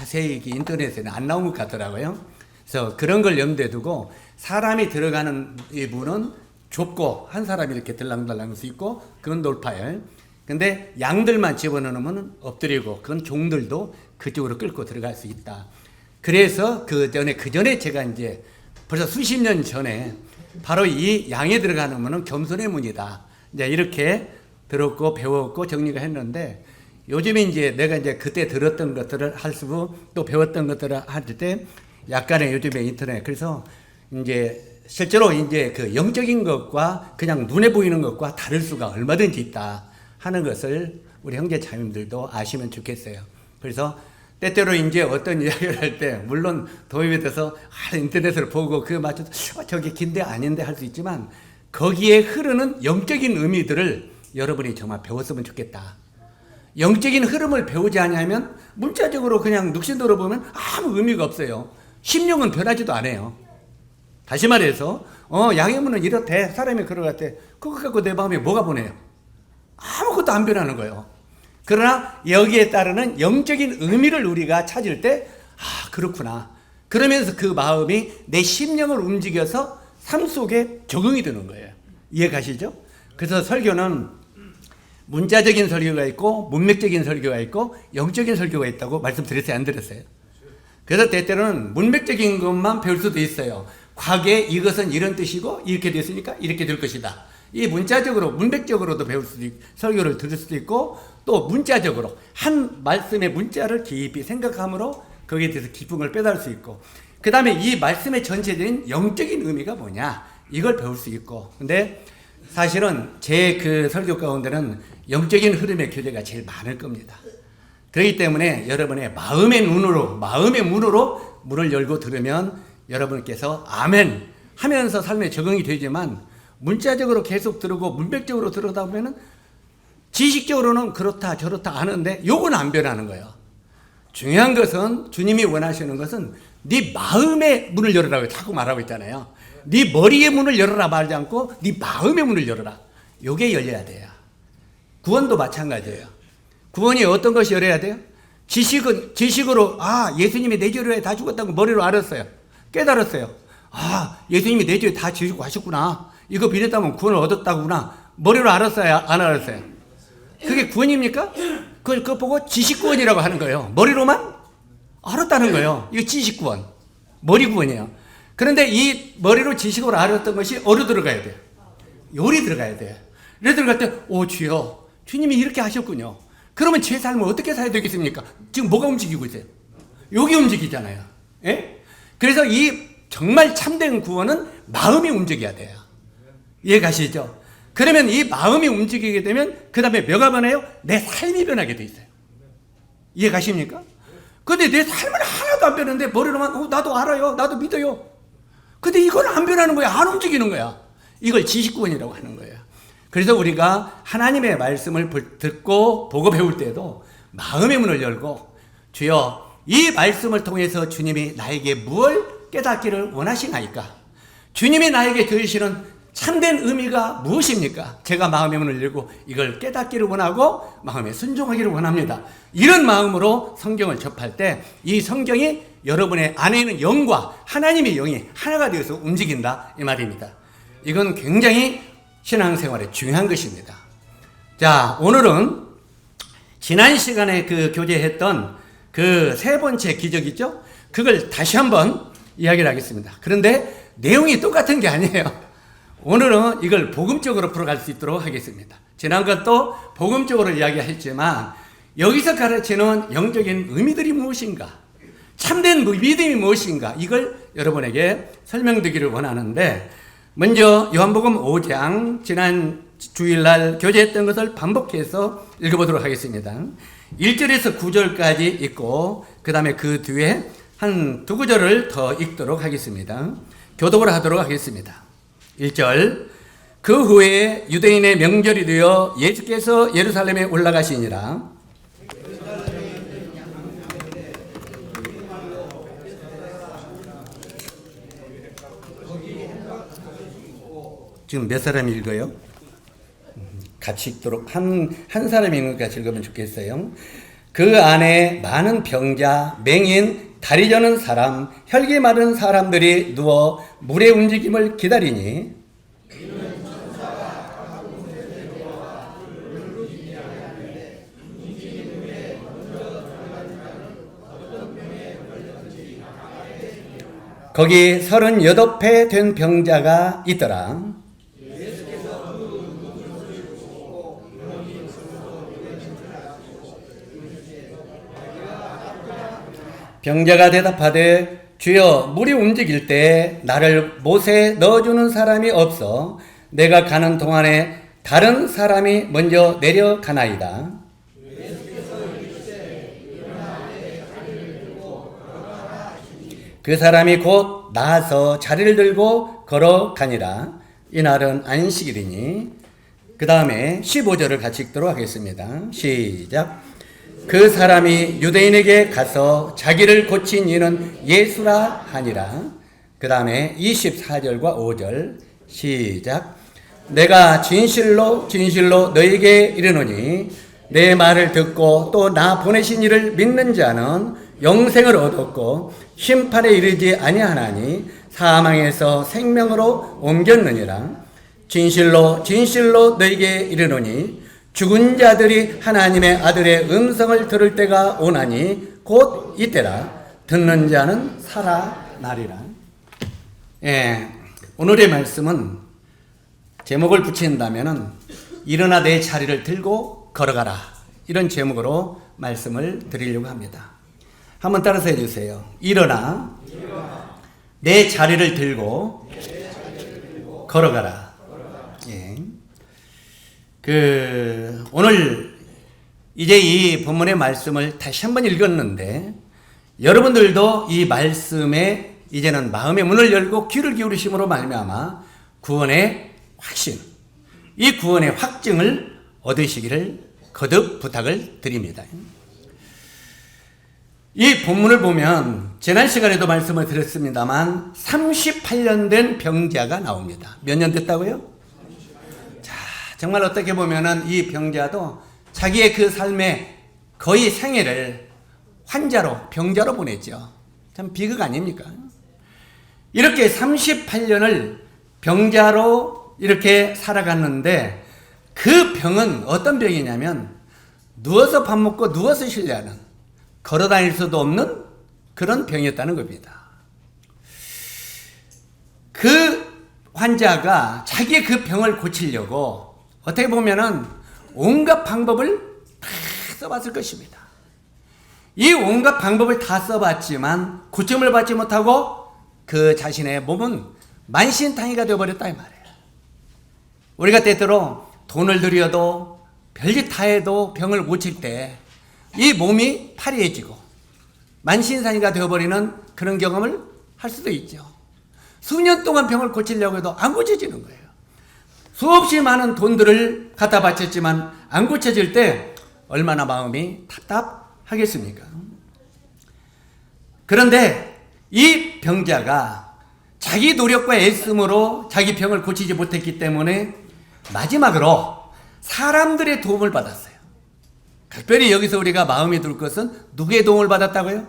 자세히 인터넷에는 안 나온 것 같더라고요. 그래서 그런 걸 염두에 두고 사람이 들어가는 이 문은 좁고 한 사람이 이렇게 들랑달랑 할 수 있고 그건 돌파열. 근데 양들만 집어넣으면 엎드리고 그건 종들도 그쪽으로 끌고 들어갈 수 있다. 그래서 그 전에 제가 이제 벌써 수십 년 전에 바로 이 양에 들어가는 문은 겸손의 문이다. 이제 이렇게 들었고 배웠고 정리가 했는데 요즘에 이제 내가 이제 그때 들었던 것들을 할 수 또 배웠던 것들을 할 때 약간의 요즘에 인터넷 그래서 이제 실제로 이제 그 영적인 것과 그냥 눈에 보이는 것과 다를 수가 얼마든지 있다 하는 것을 우리 형제 자매님들도 아시면 좋겠어요. 그래서 때때로 이제 어떤 이야기를 할 때 물론 도입이 돼서 인터넷을 보고 그 맞춰서 저게 긴데 아닌데 할 수 있지만 거기에 흐르는 영적인 의미들을 여러분이 정말 배웠으면 좋겠다. 영적인 흐름을 배우지 않으면 문자적으로 그냥 눅신도로 보면 아무 의미가 없어요. 심령은 변하지도 않아요. 다시 말해서 양의 문은 이렇대 사람이 걸어갔대 그거 갖고 내 마음에 뭐가 보내요? 아무것도 안 변하는 거예요. 그러나 여기에 따르는 영적인 의미를 우리가 찾을 때 그렇구나. 그러면서 그 마음이 내 심령을 움직여서 삶 속에 적응이 되는 거예요. 이해 가시죠? 그래서 설교는 문자적인 설교가 있고 문맥적인 설교가 있고 영적인 설교가 있다고 말씀드렸어요? 안 드렸어요? 그래서 때때로는 문맥적인 것만 배울 수도 있어요. 과거에 이것은 이런 뜻이고 이렇게 됐으니까 이렇게 될 것이다. 이 문자적으로 문맥적으로도 배울 수도 있고 설교를 들을 수도 있고 또 문자적으로 한 말씀의 문자를 깊이 생각함으로 거기에 대해서 기쁨을 빼달을 수 있고 그 다음에 이 말씀의 전체적인 영적인 의미가 뭐냐 이걸 배울 수 있고 근데 사실은 제 그 설교 가운데는 영적인 흐름의 교재가 제일 많을 겁니다. 그렇기 때문에 여러분의 마음의 문으로 문을 열고 들으면 여러분께서 아멘 하면서 삶에 적응이 되지만 문자적으로 계속 들고 문맥적으로 들어다 보면은 지식적으로는 그렇다 저렇다 아는데 요건 안 변하는 거예요. 중요한 것은 주님이 원하시는 것은 네 마음의 문을 열으라고 자꾸 말하고 있잖아요. 네 머리의 문을 열어라 말지 않고 네 마음의 문을 열어라. 요게 열려야 돼요. 구원도 마찬가지예요. 구원이 어떤 것이 열어야 돼요? 지식으로 예수님이 내 죄를 다 죽었다고 머리로 알았어요. 깨달았어요. 예수님이 내 죄 다 지시고 하셨구나. 이거 빌렸다면 구원을 얻었다구나. 머리로 알았어요? 안 알았어요? 그게 구원입니까? 그거 보고 지식구원이라고 하는 거예요. 머리로만 알았다는 거예요. 이거 지식구원. 머리 구원이에요. 그런데 이 머리로 지식으로 알았던 것이 어디로 들어가야 돼요? 요리 들어가야 돼요. 이래 들어갈 때, 주여, 주님이 이렇게 하셨군요. 그러면 제 삶을 어떻게 살아야 되겠습니까? 지금 뭐가 움직이고 있어요? 여기 움직이잖아요. 예? 그래서 이 정말 참된 구원은 마음이 움직여야 돼요. 이해 가시죠? 그러면 이 마음이 움직이게 되면 그 다음에 뭐가 변해요? 내 삶이 변하게 돼 있어요. 이해 가십니까? 근데 내 삶은 하나도 안 변하는데 머리로만 나도 알아요. 나도 믿어요. 근데 이건 안 변하는 거야. 안 움직이는 거야. 이걸 지식구원이라고 하는 거예요. 그래서 우리가 하나님의 말씀을 듣고 보고 배울 때도 마음의 문을 열고 주여 이 말씀을 통해서 주님이 나에게 무엇을 깨닫기를 원하시나이까? 주님이 나에게 주시는 참된 의미가 무엇입니까? 제가 마음의 문을 열고 이걸 깨닫기를 원하고 마음에 순종하기를 원합니다. 이런 마음으로 성경을 접할 때 이 성경이 여러분의 안에 있는 영과 하나님의 영이 하나가 되어서 움직인다 이 말입니다. 이건 굉장히 신앙생활에 중요한 것입니다. 자, 오늘은 지난 시간에 그 교제했던 그 세 번째 기적이죠? 그걸 다시 한번 이야기를 하겠습니다. 그런데 내용이 똑같은 게 아니에요. 오늘은 이걸 복음적으로 풀어갈 수 있도록 하겠습니다. 지난 것도 복음적으로 이야기했지만 여기서 가르치는 영적인 의미들이 무엇인가? 참된 믿음이 무엇인가? 이걸 여러분에게 설명드리기를 원하는데 먼저 요한복음 5장 지난 주일날 교제했던 것을 반복해서 읽어보도록 하겠습니다. 1절에서 9절까지 읽고 그 다음에 그 뒤에 한 두 구절을 더 읽도록 하겠습니다. 교독을 하도록 하겠습니다. 1절 그 후에 유대인의 명절이 되어 예수께서 예루살렘에 올라가시니라. 지금 몇 사람이 읽어요? 같이 읽도록 한 사람이 읽으니까 읽으면 좋겠어요. 그 안에 많은 병자, 맹인, 다리 저는 사람, 혈기 마른 사람들이 누워 물의 움직임을 기다리니 거기 38회 된 병자가 있더라. 병자가 대답하되 주여 물이 움직일 때 나를 못에 넣어주는 사람이 없어 내가 가는 동안에 다른 사람이 먼저 내려가나이다. 그 사람이 곧 나아서 자리를 들고 걸어가니라. 이날은 안식일이니. 그 다음에 15절을 같이 읽도록 하겠습니다. 시작. 그 사람이 유대인에게 가서 자기를 고친 이는 예수라 하니라. 그 다음에 24절과 5절 시작. 내가 진실로 진실로 너에게 이르노니 내 말을 듣고 또 나 보내신 이를 믿는 자는 영생을 얻었고 심판에 이르지 아니하나니 사망에서 생명으로 옮겼느니라. 진실로 진실로 너에게 이르노니 죽은 자들이 하나님의 아들의 음성을 들을 때가 오나니 곧 이때라. 듣는 자는 살아나리라. 오늘의 말씀은 제목을 붙인다면은 일어나 내 자리를 들고 걸어가라, 이런 제목으로 말씀을 드리려고 합니다. 한번 따라서 해주세요. 일어나 내 자리를 들고 걸어가라. 오늘 이제 이 본문의 말씀을 다시 한번 읽었는데 여러분들도 이 말씀에 이제는 마음의 문을 열고 귀를 기울이심으로 말미암아 구원의 확신, 이 구원의 확증을 얻으시기를 거듭 부탁을 드립니다. 이 본문을 보면 지난 시간에도 말씀을 드렸습니다만 38년 된 병자가 나옵니다. 몇 년 됐다고요? 자, 정말 어떻게 보면은 이 병자도 자기의 그 삶의 거의 생애를 환자로, 병자로 보냈죠. 참 비극 아닙니까? 이렇게 38년을 병자로 이렇게 살아갔는데 그 병은 어떤 병이냐면 누워서 밥 먹고 누워서 쉬려는, 걸어 다닐 수도 없는 그런 병이었다는 겁니다. 그 환자가 자기의 그 병을 고치려고 어떻게 보면은 온갖 방법을 다 써봤을 것입니다. 이 온갖 방법을 다 써봤지만 고침을 받지 못하고 그 자신의 몸은 만신탕이가 되어버렸다 이 말이에요. 우리가 때때로 돈을 들여도 별짓 다 해도 병을 고칠 때 이 몸이 파리해지고 만신상이가 되어버리는 그런 경험을 할 수도 있죠. 수년 동안 병을 고치려고 해도 안 고쳐지는 거예요. 수없이 많은 돈들을 갖다 바쳤지만 안 고쳐질 때 얼마나 마음이 답답하겠습니까? 그런데 이 병자가 자기 노력과 애씀으로 자기 병을 고치지 못했기 때문에 마지막으로 사람들의 도움을 받았어요. 특별히 여기서 우리가 마음에 둘 것은 누구의 도움을 받았다고요?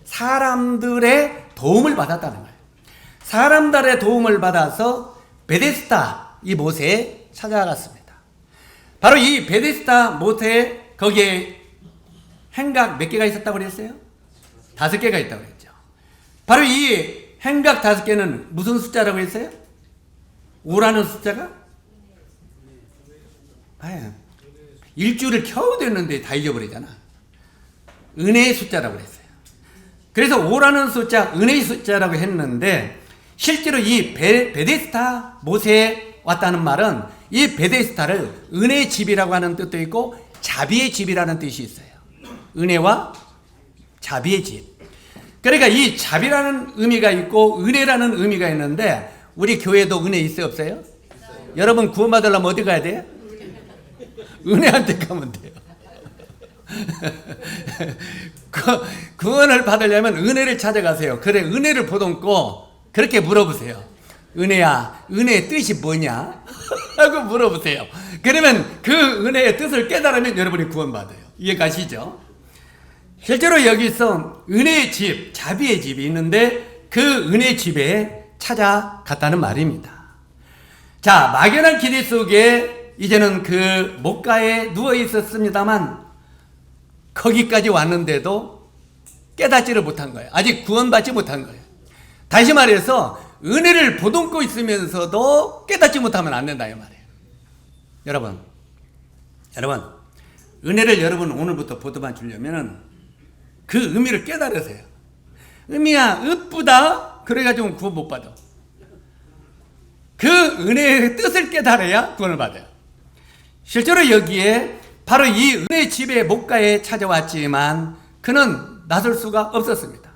사람들의 도움을 받았다는 거예요. 사람들의 도움을 받아서 베데스다 이 못에 찾아갔습니다. 바로 이 베데스다 못에 거기에 행각 몇 개가 있었다고 그랬어요? 5개가 있다고 그랬죠. 바로 이 행각 5개는 무슨 숫자라고 했어요? 5라는 숫자가? 일주일을 겨우 됐는데 다 잊어버리잖아. 은혜의 숫자라고 그랬어요. 그래서 5라는 숫자, 은혜의 숫자라고 했는데 실제로 이 베데스다 못에 왔다는 말은 이 베데스다를 은혜의 집이라고 하는 뜻도 있고 자비의 집이라는 뜻이 있어요. 은혜와 자비의 집. 그러니까 이 자비라는 의미가 있고 은혜라는 의미가 있는데 우리 교회도 은혜 있어요, 없어요? 여러분 구원받으려면 어디 가야 돼요? 은혜한테 가면 돼요. 구원을 받으려면 은혜를 찾아가세요. 그래, 은혜를 보듬고 그렇게 물어보세요. 은혜야, 은혜의 뜻이 뭐냐? 하고 물어보세요. 그러면 그 은혜의 뜻을 깨달으면 여러분이 구원받아요. 이해 가시죠? 실제로 여기서 은혜의 집, 자비의 집이 있는데 그 은혜의 집에 찾아갔다는 말입니다. 자, 막연한 기대 속에 이제는 그 목가에 누워 있었습니다만 거기까지 왔는데도 깨닫지를 못한 거예요. 아직 구원받지 못한 거예요. 다시 말해서 은혜를 보듬고 있으면서도 깨닫지 못하면 안 된다 이 말이에요. 여러분 은혜를 여러분 오늘부터 보듬어 주려면은 그 의미를 깨달으세요. 의미야 으쁘다 그래가지고 구원 못 받아. 그 은혜의 뜻을 깨달아야 구원을 받아요. 실제로 여기에 바로 이 은혜의 집의 목가에 찾아왔지만 그는 나설 수가 없었습니다.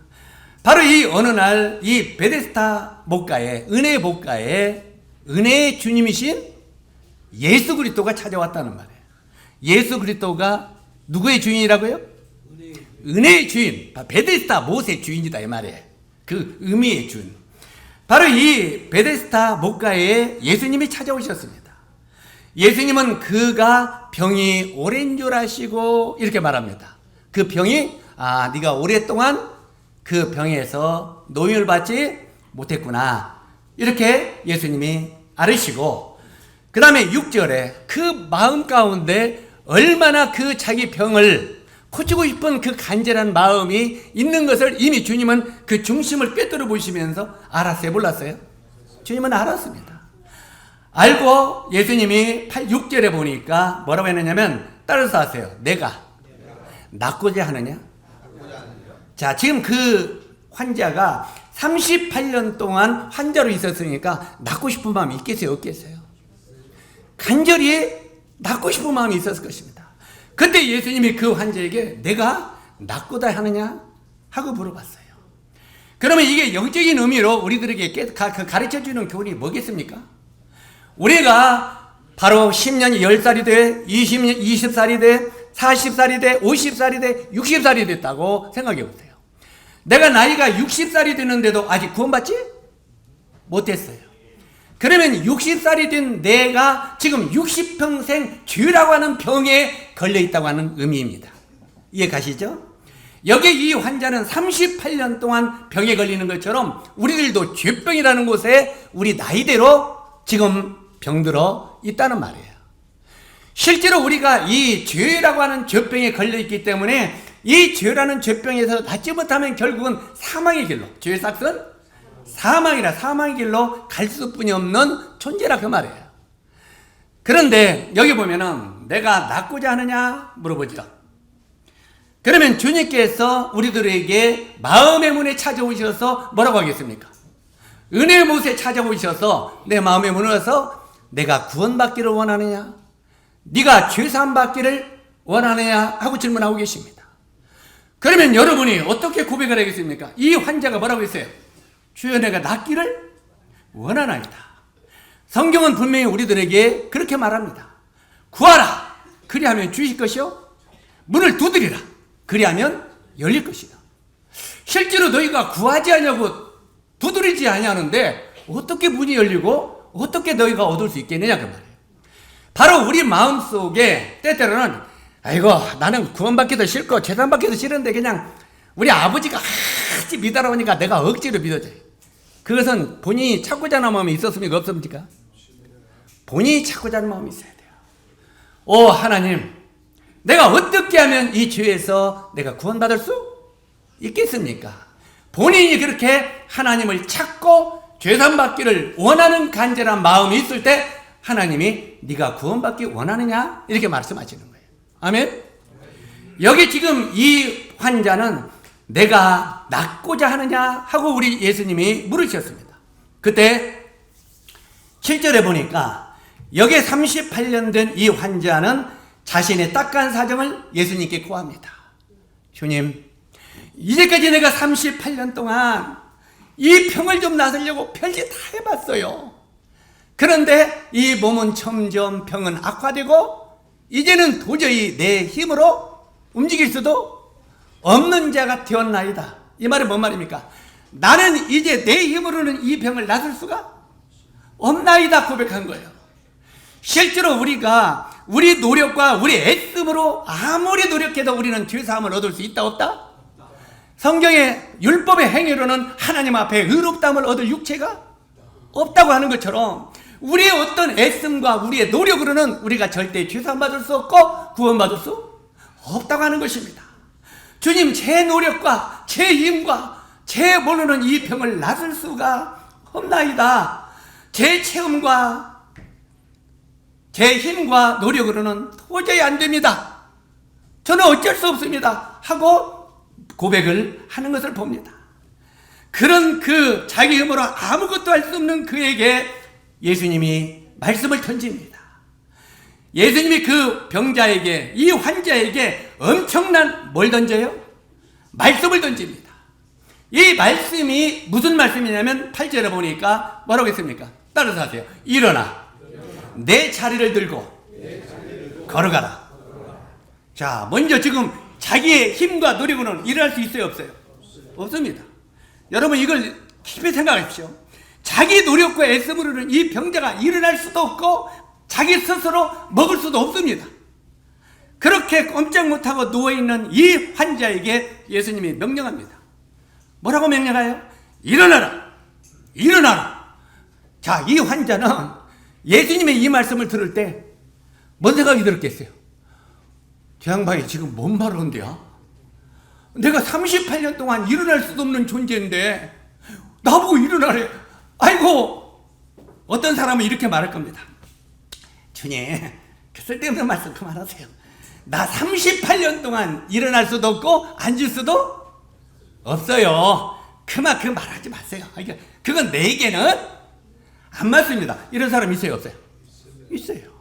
바로 이 어느 날 이 베데스다 목가에, 은혜의 목가에 은혜의 주님이신 예수 그리스도가 찾아왔다는 말이에요. 예수 그리스도가 누구의 주인이라고요? 은혜의 주인. 베데스다 못의 주인이다 이 말이에요. 그 의미의 주인. 바로 이 베데스다 목가에 예수님이 찾아오셨습니다. 예수님은 그가 병이 오랜 줄 아시고 이렇게 말합니다. 그 병이 네가 오랫동안 그 병에서 노임을 받지 못했구나. 이렇게 예수님이 알으시고 그 다음에 6절에 그 마음 가운데 얼마나 그 자기 병을 고치고 싶은 그 간절한 마음이 있는 것을 이미 주님은 그 중심을 꿰뚫어 보시면서 알았어요? 몰랐어요? 주님은 알았습니다. 알고 예수님이 6절에 보니까 뭐라고 했느냐면 따라서 하세요. 내가 낫고자 하느냐? 자, 지금 그 환자가 38년 동안 환자로 있었으니까 낫고 싶은 마음이 있겠어요? 없겠어요? 간절히 낫고 싶은 마음이 있었을 것입니다. 근데 예수님이 그 환자에게 내가 낫고자 하느냐? 하고 물어봤어요. 그러면 이게 영적인 의미로 우리들에게 가르쳐주는 교훈이 뭐겠습니까? 우리가 바로 10년이 10살이 돼, 20년, 20살이 돼, 40살이 돼, 50살이 돼, 60살이 됐다고 생각해 보세요. 내가 나이가 60살이 되는데도 아직 구원받지 못했어요. 그러면 60살이 된 내가 지금 60평생 죄라고 하는 병에 걸려 있다고 하는 의미입니다. 이해 가시죠? 여기 이 환자는 38년 동안 병에 걸리는 것처럼 우리들도 죄병이라는 곳에 우리 나이대로 지금 병들어 있다는 말이에요. 실제로 우리가 이 죄라고 하는 죄병에 걸려 있기 때문에 이 죄라는 죄병에서 낫지 못하면 결국은 사망의 길로, 죄의 삭은 사망이라 사망의 길로 갈 수뿐이 없는 존재라 그 말이에요. 그런데 여기 보면은 내가 낫고자 하느냐 물어보죠. 그러면 주님께서 우리들에게 마음의 문에 찾아오셔서 뭐라고 하겠습니까? 은혜의 못에 찾아오셔서 내 마음의 문을 열어서 내가 구원받기를 원하느냐? 네가 죄사함 받기를 원하느냐? 하고 질문하고 계십니다. 그러면 여러분이 어떻게 고백을 하겠습니까? 이 환자가 뭐라고 했어요? 주여 내가 낫기를 원하나이다. 성경은 분명히 우리들에게 그렇게 말합니다. 구하라. 그리하면 주실 것이요. 문을 두드리라. 그리하면 열릴 것이다. 실제로 너희가 구하지 않냐고 두드리지 아니하는데 어떻게 문이 열리고 어떻게 너희가 얻을 수 있겠느냐 그 말이에요. 바로 우리 마음속에 때때로는 아이고 나는 구원받기도 싫고 재산받기도 싫은데 그냥 우리 아버지가 같이 믿으라니까 내가 억지로 믿어줘요. 그것은 본인이 찾고자 하는 마음이 있었습니까? 없습니까? 본인이 찾고자 하는 마음이 있어야 돼요. 오 하나님, 내가 어떻게 하면 이 죄에서 내가 구원받을 수 있겠습니까? 본인이 그렇게 하나님을 찾고 죄산받기를 원하는 간절한 마음이 있을 때 하나님이 네가 구원받기 원하느냐? 이렇게 말씀하시는 거예요. 아멘? 여기 지금 이 환자는 내가 낫고자 하느냐? 하고 우리 예수님이 물으셨습니다. 그때 7절에 보니까 여기에 38년 된 이 환자는 자신의 딱한 사정을 예수님께 고합니다. 주님, 이제까지 내가 38년 동안 이 병을 좀 나으려고 별짓 다 해봤어요. 그런데 이 몸은 점점 병은 악화되고 이제는 도저히 내 힘으로 움직일 수도 없는 자가 되었나이다. 이 말은 뭔 말입니까? 나는 이제 내 힘으로는 이 병을 나을 수가 없나이다 고백한 거예요. 실제로 우리가 우리 노력과 우리 애씀으로 아무리 노력해도 우리는 죄사함을 얻을 수 있다 없다? 성경의 율법의 행위로는 하나님 앞에 의롭다함을 얻을 육체가 없다고 하는 것처럼 우리의 어떤 애씀과 우리의 노력으로는 우리가 절대 죄사함 받을 수 없고 구원받을 수 없다고 하는 것입니다. 주님, 제 노력과 제 힘과 제 몸으로는 이 병을 낫을 수가 없나이다. 제 체험과 제 힘과 노력으로는 도저히 안 됩니다. 저는 어쩔 수 없습니다. 하고 고백을 하는 것을 봅니다. 그런 그 자기 힘으로 아무것도 할 수 없는 그에게 예수님이 말씀을 던집니다. 예수님이 그 병자에게, 이 환자에게 엄청난 뭘 던져요? 말씀을 던집니다. 이 말씀이 무슨 말씀이냐면 8절에 보니까 뭐라고 했습니까? 따라서 하세요. 일어나 내 자리를 들고 걸어가라. 자, 먼저 지금 자기의 힘과 노력으로는 일어날 수 있어요, 없어요? 없습니다. 여러분, 이걸 깊이 생각하십시오. 자기 노력과 애씀으로는 이 병자가 일어날 수도 없고 자기 스스로 먹을 수도 없습니다. 그렇게 꼼짝 못하고 누워있는 이 환자에게 예수님이 명령합니다. 뭐라고 명령해요? 일어나라! 일어나라! 자, 이 환자는 예수님의 이 말씀을 들을 때 뭔 생각이 들었겠어요? 저 양반이 지금 뭔 말을 한대요? 내가 38년 동안 일어날 수도 없는 존재인데 나보고 일어나래. 아이고, 어떤 사람은 이렇게 말할 겁니다. 주님, 그 쓸데없는 말씀 그만하세요. 나 38년 동안 일어날 수도 없고 앉을 수도 없어요. 그만큼 말하지 마세요. 그건 내게는 안 맞습니다. 이런 사람 있어요, 없어요? 있어요.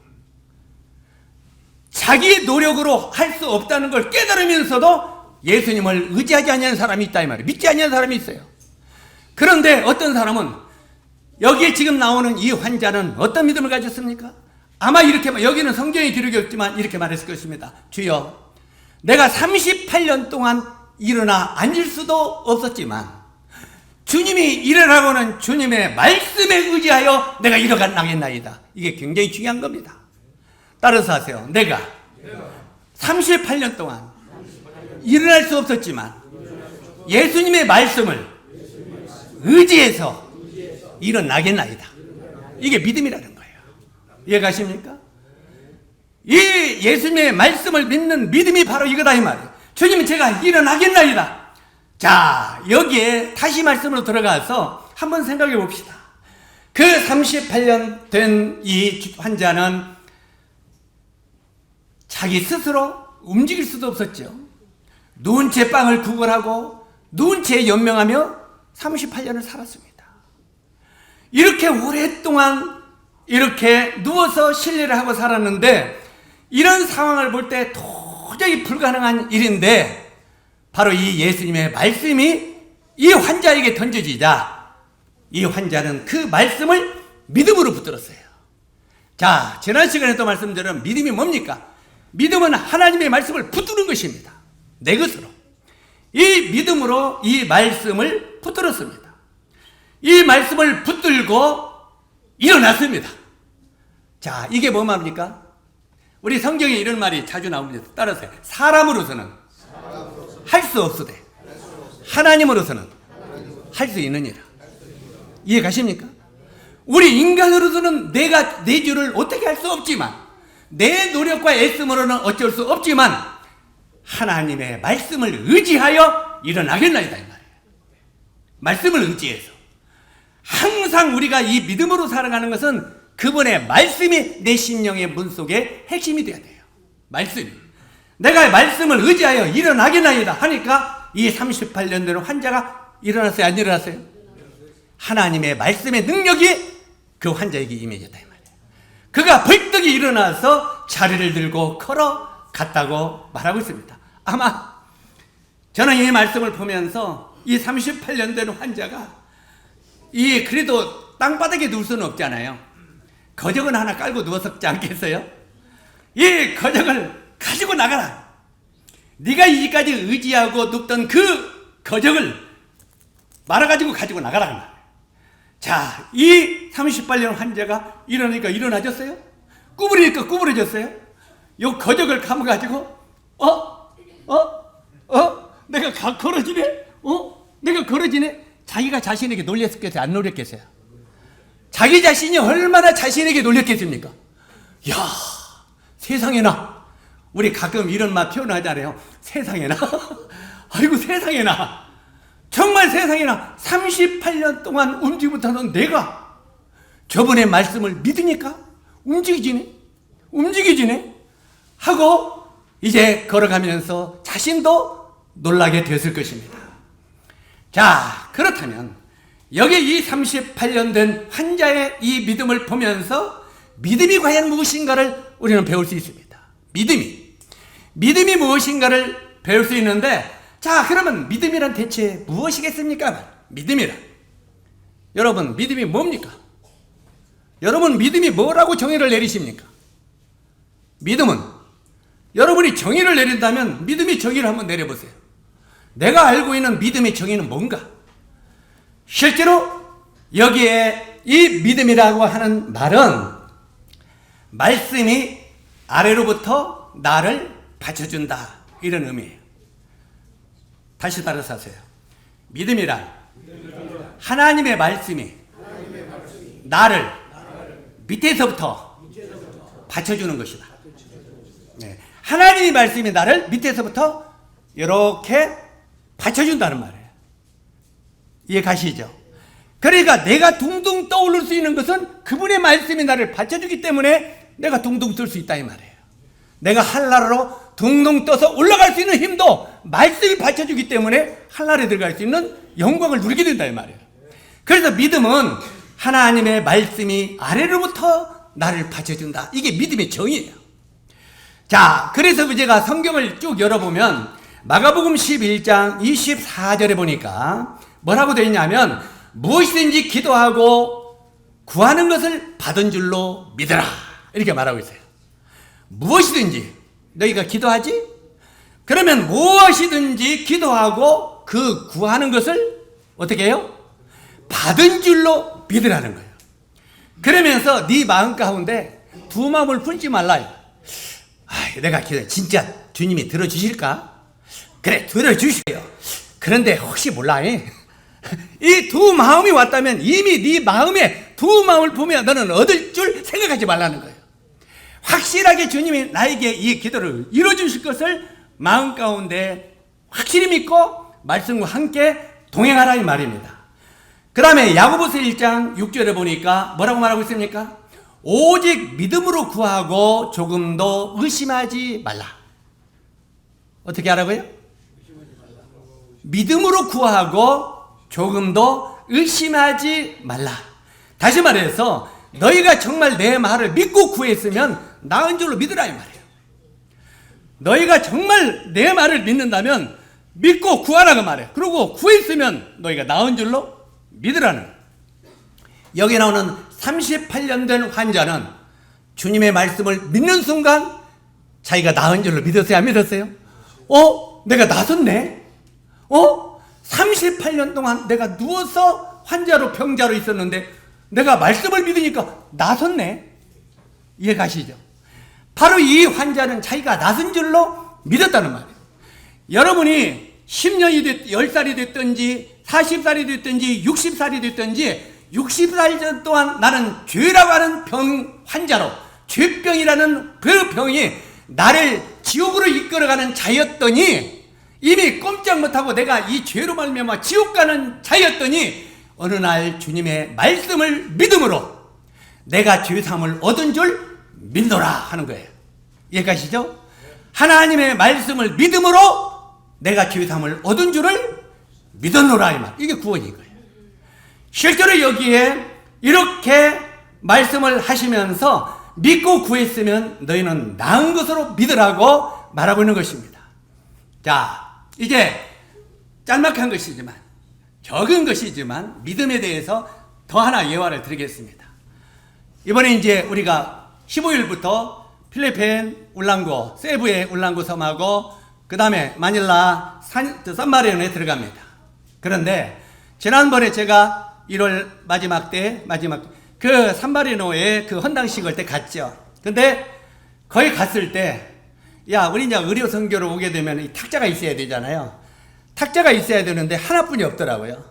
자기의 노력으로 할 수 없다는 걸 깨달으면서도 예수님을 의지하지 않는 사람이 있다 이 말이에요. 믿지 않는 사람이 있어요. 그런데 어떤 사람은 여기에 지금 나오는 이 환자는 어떤 믿음을 가졌습니까? 아마 이렇게, 여기는 성경이 기록이 없지만 이렇게 말했을 것입니다. 주여, 내가 38년 동안 일어나 앉을 수도 없었지만 주님이 일어나고는 주님의 말씀에 의지하여 내가 일어나겠나이다. 이게 굉장히 중요한 겁니다. 따라서 하세요. 내가 38년 동안 일어날 수 없었지만 예수님의 말씀을 의지해서 일어나겠나이다. 이게 믿음이라는 거예요. 이해가십니까? 이 예수님의 말씀을 믿는 믿음이 바로 이거다 이 말이에요. 주님, 제가 일어나겠나이다. 자, 여기에 다시 말씀으로 들어가서 한번 생각해 봅시다. 그 38년 된 이 환자는 자기 스스로 움직일 수도 없었죠. 누운 채 빵을 구걸하고 누운 채 연명하며 38년을 살았습니다. 이렇게 오랫동안 이렇게 누워서 신뢰를 하고 살았는데 이런 상황을 볼 때 도저히 불가능한 일인데 바로 이 예수님의 말씀이 이 환자에게 던져지자 이 환자는 그 말씀을 믿음으로 붙들었어요. 자, 지난 시간에 또 말씀드린 믿음이 뭡니까? 믿음은 하나님의 말씀을 붙드는 것입니다. 내 것으로. 이 믿음으로 이 말씀을 붙들었습니다. 이 말씀을 붙들고 일어났습니다. 자, 이게 뭐 말입니까? 우리 성경에 이런 말이 자주 나옵니다. 따라서 사람으로서는 할 수 없으되 하나님으로서는 할 수 있느니라. 이해 가십니까? 우리 인간으로서는 내가 내 주를 어떻게 할 수 없지만 내 노력과 애씀으로는 어쩔 수 없지만 하나님의 말씀을 의지하여 일어나겠나이다 이 말이에요. 말씀을 의지해서 항상 우리가 이 믿음으로 살아가는 것은 그분의 말씀이 내 심령의 문 속에 핵심이 되어야 돼요. 말씀이. 내가 말씀을 의지하여 일어나겠나이다 하니까 이 38년 된 환자가 일어났어요? 안 일어났어요? 하나님의 말씀의 능력이 그 환자에게 임해졌다 이 말이에요. 그가 벌떡 일어나서 자리를 들고 걸어갔다고 말하고 있습니다. 아마 저는 이 말씀을 보면서 이 38년 된 환자가 이 그래도 땅바닥에 누울 수는 없잖아요. 거적은 하나 깔고 누웠었지 않겠어요? 이 거적을 가지고 나가라. 네가 이까지 의지하고 눕던 그 거적을 말아가지고 가지고 나가라. 자, 이 38년 환자가 일어나니까 일어나졌어요? 구부리니까 구부러졌어요? 요 거적을 감아가지고 내가 걸어지네? 내가 걸어지네? 자기가 자신에게 놀렸겠어요? 안 놀렸겠어요? 자기 자신이 얼마나 자신에게 놀렸겠습니까? 야, 세상에나. 우리 가끔 이런 말 표현하잖아요. 세상에나. 아이고, 세상에나. 정말 세상에나. 38년 동안 움직이지 못하던 내가 저분의 말씀을 믿으니까 움직이지네 하고 이제 걸어가면서 자신도 놀라게 되었을 것입니다. 자, 그렇다면 여기 이 38년 된 환자의 이 믿음을 보면서 믿음이 과연 무엇인가를 우리는 배울 수 있습니다. 믿음이 무엇인가를 배울 수 있는데, 자, 그러면 믿음이란 대체 무엇이겠습니까? 믿음이란, 여러분, 믿음이 뭡니까? 여러분, 믿음이 뭐라고 정의를 내리십니까? 믿음은, 여러분이 정의를 내린다면 믿음의 정의를 한번 내려보세요. 내가 알고 있는 믿음의 정의는 뭔가? 실제로 여기에 이 믿음이라고 하는 말은 말씀이 아래로부터 나를 받쳐준다, 이런 의미예요. 다시 따라서 하세요. 믿음이란 하나님의 말씀이 나를 밑에서부터 받쳐주는 것이다. 네. 하나님의 말씀이 나를 밑에서부터 이렇게 받쳐준다는 말이에요. 이해 가시죠? 그러니까 내가 둥둥 떠오를 수 있는 것은 그분의 말씀이 나를 받쳐주기 때문에 내가 둥둥 뜰 수 있다, 이 말이에요. 내가 한나라로 둥둥 떠서 올라갈 수 있는 힘도 말씀이 받쳐주기 때문에 한나라에 들어갈 수 있는 영광을 누리게 된다, 이 말이에요. 그래서 믿음은 하나님의 말씀이 아래로부터 나를 받쳐준다. 이게 믿음의 정의예요. 자, 그래서 제가 성경을 쭉 열어보면 마가복음 11장 24절에 보니까 뭐라고 되어 있냐면, 무엇이든지 기도하고 구하는 것을 받은 줄로 믿어라, 이렇게 말하고 있어요. 무엇이든지 너희가 기도하지? 그러면 무엇이든지 기도하고 그 구하는 것을 어떻게 해요? 받은 줄로 믿으라는 거예요. 그러면서 네 마음 가운데 두 마음을 품지 말라요. 내가 기도해, 진짜 주님이 들어주실까? 그래, 들어주세요. 그런데 혹시 몰라, 이 두 마음이 왔다면 이미 네 마음에 두 마음을 보면 너는 얻을 줄 생각하지 말라는 거예요. 확실하게 주님이 나에게 이 기도를 이루어주실 것을 마음 가운데 확실히 믿고 말씀과 함께 동행하라, 이 말입니다. 그 다음에 야고보서 1장 6절에 보니까 뭐라고 말하고 있습니까? 오직 믿음으로 구하고 조금도 의심하지 말라. 어떻게 하라고요? 믿음으로 구하고 조금도 의심하지 말라. 다시 말해서 너희가 정말 내 말을 믿고 구했으면 나은 줄로 믿으라, 이 말이에요. 너희가 정말 내 말을 믿는다면 믿고 구하라고 말해요. 그리고 구했으면 너희가 나은 줄로 믿으라는. 여기 나오는 38년 된 환자는 주님의 말씀을 믿는 순간 자기가 나은 줄로 믿었어요, 안 믿었어요? 내가 나섰네? 38년 동안 내가 누워서 환자로 병자로 있었는데 내가 말씀을 믿으니까 나섰네. 이해 가시죠? 바로 이 환자는 자기가 나선 줄로 믿었다는 말이에요. 여러분이 10년이 됐, 10살이 됐든지 40살이 됐든지 60살이 됐든지 60살 동안 나는 죄라고 하는 병 환자로, 죄병이라는 그 병이 나를 지옥으로 이끌어가는 자였더니, 이미 꼼짝 못하고 내가 이 죄로 말미암아 지옥 가는 자였더니 어느 날 주님의 말씀을 믿음으로 내가 죄사함을 얻은 줄 믿노라 하는 거예요. 이해가시죠? 하나님의 말씀을 믿음으로 내가 죄사함을 얻은 줄을 믿었노라, 이 말. 이게 구원인 거예요. 실제로 여기에 이렇게 말씀을 하시면서 믿고 구했으면 너희는 나은 것으로 믿으라고 말하고 있는 것입니다. 자, 이제 짤막한 것이지만, 적은 것이지만 믿음에 대해서 더 하나 예화를 드리겠습니다. 이번에 이제 우리가 15일부터 필리핀 울랑고, 세부의 울랑고 섬하고 그 다음에 마닐라 산마리노에 들어갑니다. 그런데 지난번에 제가 1월 마지막 그 산마리노에 그 헌당식을 때 갔죠. 근데 거기 갔을 때, 야, 우리 이제 의료 선교로 오게 되면 이 탁자가 있어야 되잖아요. 탁자가 있어야 되는데 하나뿐이 없더라고요.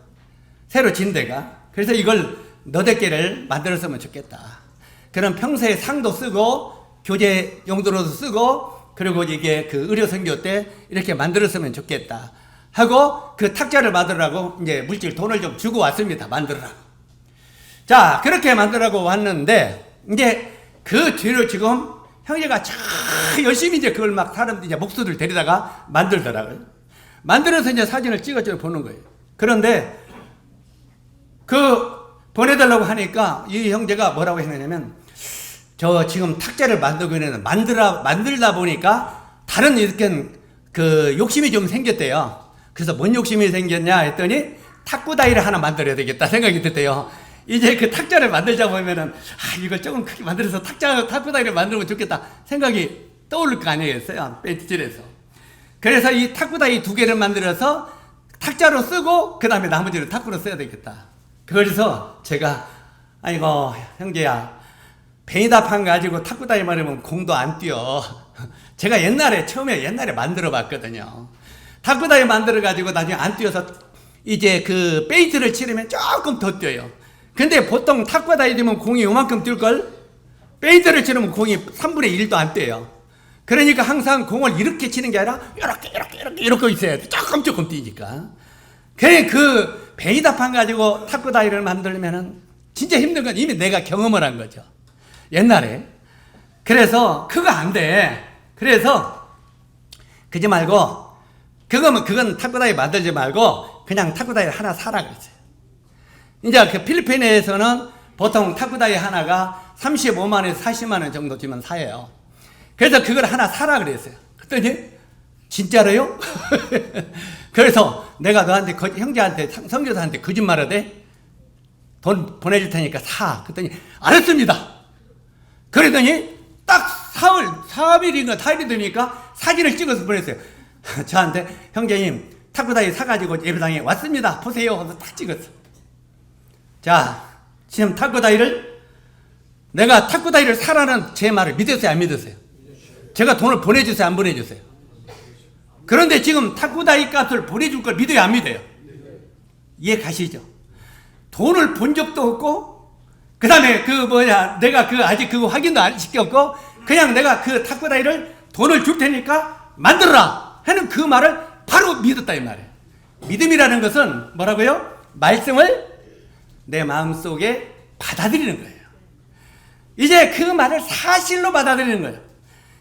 새로 진 데가. 그래서 이걸 너댓개를 만들었으면 좋겠다. 그럼 평소에 상도 쓰고, 교재 용도로도 쓰고, 그리고 이게 그 의료 선교 때 이렇게 만들었으면 좋겠다. 하고 그 탁자를 만들라고 이제 물질 돈을 좀 주고 왔습니다. 만들라고. 자, 그렇게 만들라고 왔는데, 이제 그 뒤로 지금 형제가 참 열심히 이제 그걸 막 사람들 이제 목수들 데리다가 만들더라고요. 만들어서 이제 사진을 찍어줘 보는 거예요. 그런데 그 보내달라고 하니까 이 형제가 뭐라고 했냐면, 저 지금 탁자를 만들고 있는 만들다 보니까 다른 이렇게 그 욕심이 좀 생겼대요. 그래서 뭔 욕심이 생겼냐 했더니 탁구다이를 하나 만들어야 되겠다 생각이 들대요. 이제 그 탁자를 만들자 보면은 이걸 조금 크게 만들어서 탁구다이를 만들면 좋겠다 생각이 떠오를 거 아니겠어요? 벤치질에서. 그래서 이 탁구다이 2개를 만들어서 탁자로 쓰고 그 다음에 나머지는 탁구로 써야 되겠다. 그래서 제가 아이고 형제야, 베니다판 가지고 탁구다이 말하면 공도 안 뛰어. 제가 처음에 만들어 봤거든요. 탁구다이 만들어 가지고 나중에 안 뛰어서 이제 그 페인트를 칠하면 조금 더 뛰어요. 근데 보통 탁구다이 되면 공이 요만큼 뛸걸? 페인트를 칠하면 공이 3분의 1도 안 뛰어요. 그러니까 항상 공을 이렇게 치는 게 아니라 이렇게 있어야 돼. 조금 뛰니까. 그 베니다판 가지고 탁구다이를 만들면은 진짜 힘든 건 이미 내가 경험을 한 거죠. 옛날에. 그래서 그거 안 돼. 그래서 그러지 말고 그건 탁구다이 만들지 말고 그냥 탁구다이 하나 사라 그랬어요. 이제 그 필리핀에서는 보통 탁구다이 하나가 35만원에서 40만원 정도 주면 사요. 그래서 그걸 하나 사라 그랬어요. 그랬더니 진짜로요? 그래서 내가 너한테 형제한테 선교사한테 거짓말하되 돈 보내줄 테니까 사. 그랬더니 알았습니다. 그러더니 딱 사흘인가 4일이 되니까 사진을 찍어서 보냈어요. 저한테 형제님 탁구다이 사가지고 예배당에 왔습니다. 보세요. 하면서 딱 찍었어. 자, 지금 내가 탁구다이를 사라는 제 말을 믿었어요? 안 믿었어요? 제가 돈을 보내주세요? 안 보내주세요? 그런데 지금 탁구다이 값을 보내줄 걸 믿어요? 안 믿어요? 이해 가시죠? 돈을 본 적도 없고, 그 다음에 내가 아직 그거 확인도 안 시켰고, 그냥 내가 그 탁구다이를 돈을 줄 테니까 만들어라! 하는 그 말을 바로 믿었다, 이 말이에요. 믿음이라는 것은 뭐라고요? 말씀을 내 마음속에 받아들이는 거예요. 이제 그 말을 사실로 받아들이는 거예요.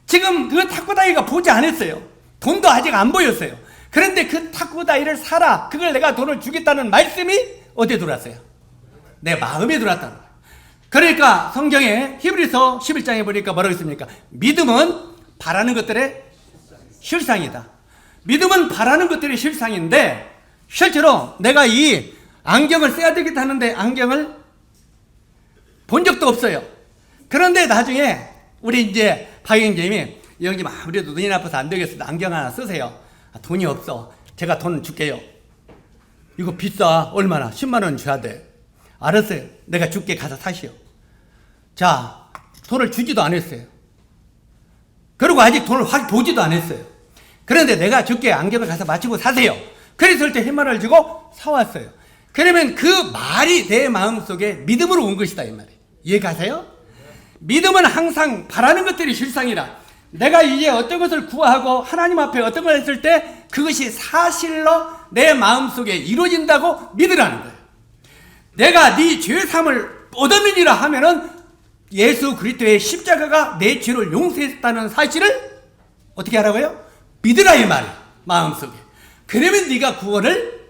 지금 그 탁구다이가 보지 않았어요. 돈도 아직 안 보였어요. 그런데 그 탁구다이를 사라. 그걸 내가 돈을 주겠다는 말씀이 어디에 들어왔어요? 내 마음에 들어왔다는 거예요. 그러니까 성경에 히브리서 11장에 보니까 뭐라고 있습니까? 믿음은 바라는 것들의 실상이다. 믿음은 바라는 것들의 실상인데, 실제로 내가 이 안경을 써야 되겠다 하는데 안경을 본 적도 없어요. 그런데 나중에 우리 이제 박영재님이 형님 아무래도 눈이 나빠서 안 되겠어. 안경 하나 쓰세요. 돈이 없어. 제가 돈 줄게요. 이거 비싸. 얼마나? 10만 원 줘야 돼. 알았어요. 내가 줄게. 가서 사시오. 자, 돈을 주지도 않았어요. 그리고 아직 돈을 확 보지도 않았어요. 그런데 내가 줄게. 안경을 가서 맞추고 사세요. 그랬을 때 10만 원을 주고 사왔어요. 그러면 그 말이 내 마음속에 믿음으로 온 것이다, 이 말이에요. 이해 가세요? 믿음은 항상 바라는 것들이 실상이라. 내가 이제 어떤 것을 구하고 하나님 앞에 어떤 걸 했을 때 그것이 사실로 내 마음속에 이루어진다고 믿으라는 거예요. 내가 네 죄사함을 얻었느니라 하면은 예수 그리스도의 십자가가 내 죄를 용서했다는 사실을 어떻게 하라고요? 믿으라, 이 말이에요. 마음속에. 그러면 네가 구원을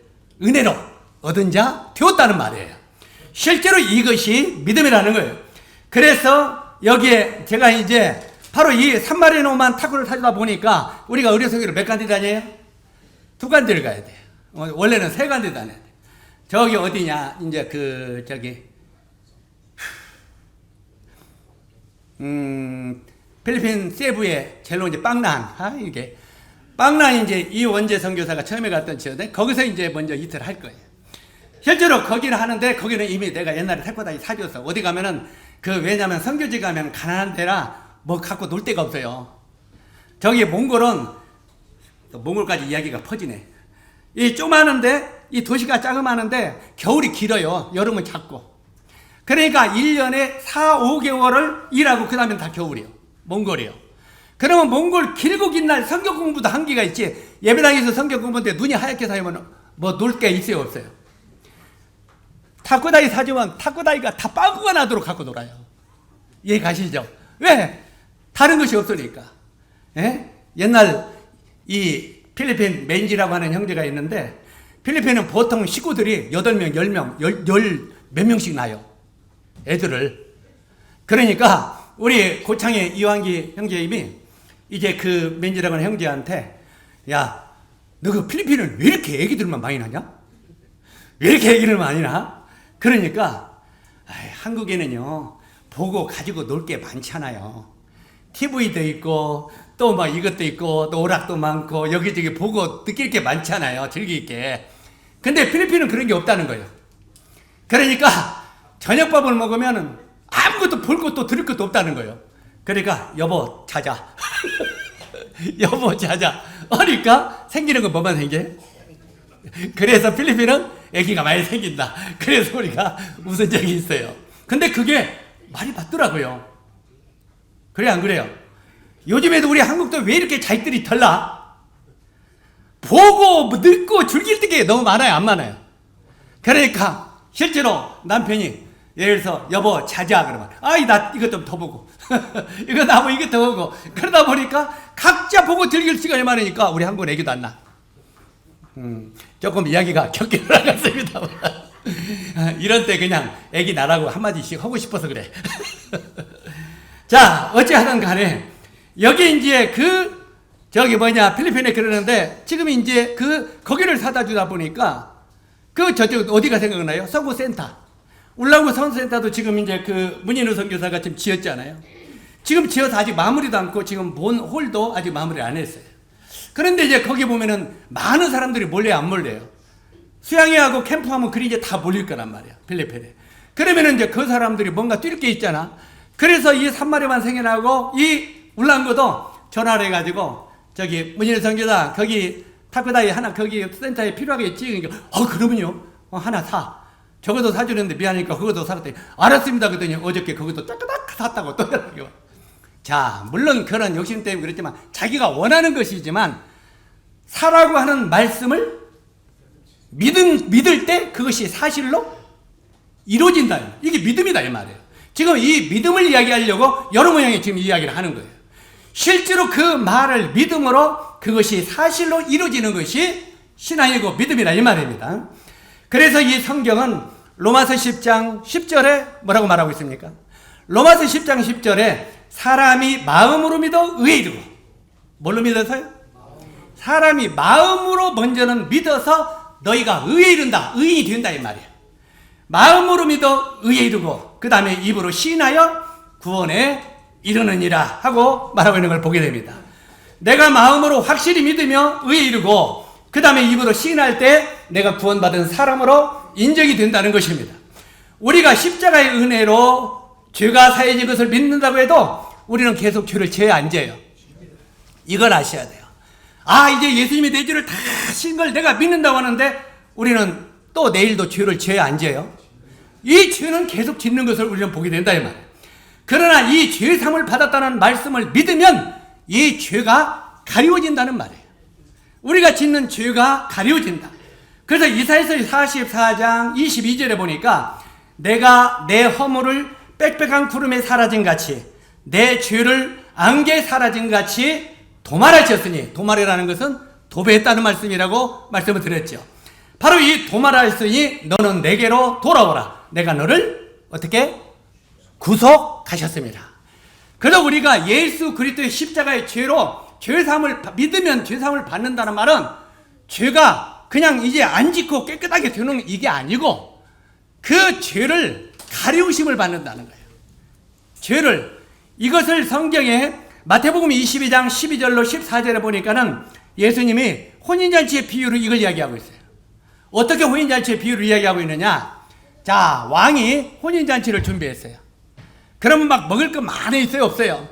은혜로 얻은 자 되었다는 말이에요. 실제로 이것이 믿음이라는 거예요. 그래서 여기에 제가 이제 바로 이 산마리노만 탁구를 타다 보니까 우리가 의료선교를 몇 간지 다녀요? 2간지를 가야 돼요. 원래는 3간지 다녀야 돼요. 저기 어디냐, 이제 필리핀 세부에 젤로 이제 빵난, 이게 빵난 이제 이 원재 선교사가 처음에 갔던 지역인데 거기서 이제 먼저 이틀 할 거예요. 실제로 거기는 하는데 거기는 이미 내가 옛날에 탁구다이 사줬어. 어디 가면은 왜냐면 선교지 가면 가난한 데라 뭐 갖고 놀 데가 없어요. 저기 몽골은, 몽골까지 이야기가 퍼지네. 이 조그마한데, 이 도시가 자그마한데 겨울이 길어요. 여름은 작고. 그러니까 1년에 4, 5개월을 일하고 그 다음엔 다 겨울이에요. 몽골이요. 그러면 몽골 길고 긴 날 성경 공부도 한계가 있지. 예배당에서 성경 공부인데 눈이 하얗게 사면 뭐 놀 게 있어요, 없어요? 탁구다이 사주면 탁구다이가 다 빵꾸가 나도록 갖고 놀아요. 이해 가시죠? 왜? 다른 것이 없으니까. 예? 옛날 이 필리핀 맨지라고 하는 형제가 있는데, 필리핀은 보통 식구들이 8명, 10명, 몇 명씩 나요. 애들을. 그러니까 우리 고창의 이완기 형제님이 이제 그 맨지라고 하는 형제한테, 야, 너 그 필리핀은 왜 이렇게 애기들만 많이 나냐? 왜 이렇게 애기를 많이 나? 그러니까 한국에는요, 보고 가지고 놀 게 많잖아요. TV도 있고 또 막 이것도 있고 또 오락도 많고 여기저기 보고 느낄 게 많잖아요. 즐길 게. 근데 필리핀은 그런 게 없다는 거예요. 그러니까 저녁밥을 먹으면 아무것도 볼 것도 들을 것도 없다는 거예요. 그러니까 여보 자자. 여보 자자. 그러니까 생기는 건 뭐만 생겨? 그래서 필리핀은 애기가 많이 생긴다. 그래서 우리가 웃은 적이 있어요. 근데 그게 말이 맞더라고요. 그래 안 그래요? 요즘에도 우리 한국도 왜 이렇게 자식들이 덜나? 보고 늙고 즐길 게 너무 많아요, 안 많아요? 그러니까 실제로 남편이 예를 들어서 여보 자자 그러면 아이 나 이것 좀 더 보고 이거 나 뭐 이거 더 보고 그러다 보니까 각자 보고 즐길 시간이 많으니까 우리 한국은 애기도 안 나. 조금 이야기가 격게 나갔습니다. 이런 때 그냥 애기 나라고 한마디씩 하고 싶어서 그래. 자, 어찌하든 간에 여기 이제 필리핀에 그러는데 지금 이제 거기를 사다 주다 보니까 저쪽 어디가 생각나요? 서구센터. 울랑구 선센터도 지금 이제 문인우 선교사가 지금 지었잖아요. 지금 지어서 아직 마무리도 않고 지금 본 홀도 아직 마무리 안 했어요. 그런데 이제 거기 보면은 많은 사람들이 몰려요, 안 몰려요? 수양회하고 캠프하면 그리 이제 다 몰릴 거란 말이야, 필리핀에. 그러면은 이제 그 사람들이 뭔가 뛸 게 있잖아. 그래서 이 산마리만 생겨나고 이 울랑구도 전화를 해가지고 저기 문인우 선교사 거기 타코다이 하나 거기 센터에 필요하겠지. 그러니까 그러면요 하나 사. 저것도 사주는데 미안하니까 그것도 사랬더니 알았습니다. 그랬더니 어저께 그것도 따까닥 샀다고 또 연락이 와. 자, 물론 그런 욕심 때문에 그랬지만 자기가 원하는 것이지만 사라고 하는 말씀을 믿을 때 그것이 사실로 이루어진다. 이게 믿음이다 이 말이에요. 지금 이 믿음을 이야기하려고 여러 모양의 지금 이야기를 하는 거예요. 실제로 그 말을 믿음으로 그것이 사실로 이루어지는 것이 신앙이고 믿음이다 이 말입니다. 그래서 이 성경은 로마서 10장 10절에 뭐라고 말하고 있습니까? 로마서 10장 10절에 사람이 마음으로 믿어 의에 이르고, 뭘로 믿어서요? 사람이 마음으로 먼저는 믿어서 너희가 의에 이른다, 의인이 된다 이 말이에요. 마음으로 믿어 의에 이르고 그 다음에 입으로 시인하여 구원에 이르느니라 하고 말하고 있는 걸 보게 됩니다. 내가 마음으로 확실히 믿으며 의에 이르고 그 다음에 입으로 시인할 때 내가 구원받은 사람으로 인정이 된다는 것입니다. 우리가 십자가의 은혜로 죄가 사해진 것을 믿는다고 해도 우리는 계속 죄를 죄에 안 져요. 이걸 아셔야 돼요. 이제 예수님이 내 죄를 다 신 걸 내가 믿는다고 하는데 우리는 또 내일도 죄를 죄에 안 져요. 이 죄는 계속 짓는 것을 우리는 보게 된다 이 말이에요. 그러나 이 죄삼을 받았다는 말씀을 믿으면 이 죄가 가리워진다는 말이에요. 우리가 짓는 죄가 가리워진다. 그래서 이사야서 44장 22절에 보니까 내가 내 허물을 빽빽한 구름에 사라진 같이 내 죄를 안개에 사라진 같이 도말하셨으니, 도말이라는 것은 도배했다는 말씀이라고 말씀을 드렸죠. 바로 이 도말하였으니 너는 내게로 돌아오라. 내가 너를 어떻게 구속하셨습니다. 그래서 우리가 예수 그리스도의 십자가의 죄로 죄사함을 믿으면 죄사함을 받는다는 말은 죄가 그냥 이제 안 짓고 깨끗하게 되는 이게 아니고 그 죄를 가리우심을 받는다는 거예요. 죄를, 이것을 성경에 마태복음 22장 12절로 14절에 보니까는 예수님이 혼인잔치의 비유로 이걸 이야기하고 있어요. 어떻게 혼인잔치의 비유를 이야기하고 있느냐? 자, 왕이 혼인잔치를 준비했어요. 그러면 막 먹을 거 많이 있어요, 없어요?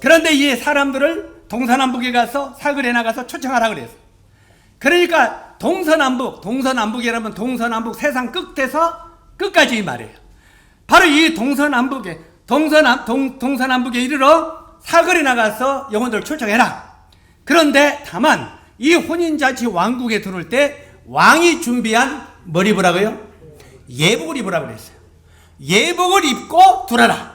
그런데 이 사람들을 동서남북에 가서 사거리에 나가서 초청하라 그랬어. 그러니까 동서남북이라면 동서남북 세상 끝에서 끝까지 이 말이에요. 바로 이 동서남북에 이르러 사거리 나가서 영혼들을 초청해라. 그런데 다만 이 혼인잔치 왕국에 들어올 때 왕이 준비한 뭘 입으라고요? 예복을 입으라고 그랬어요. 예복을 입고 들어라.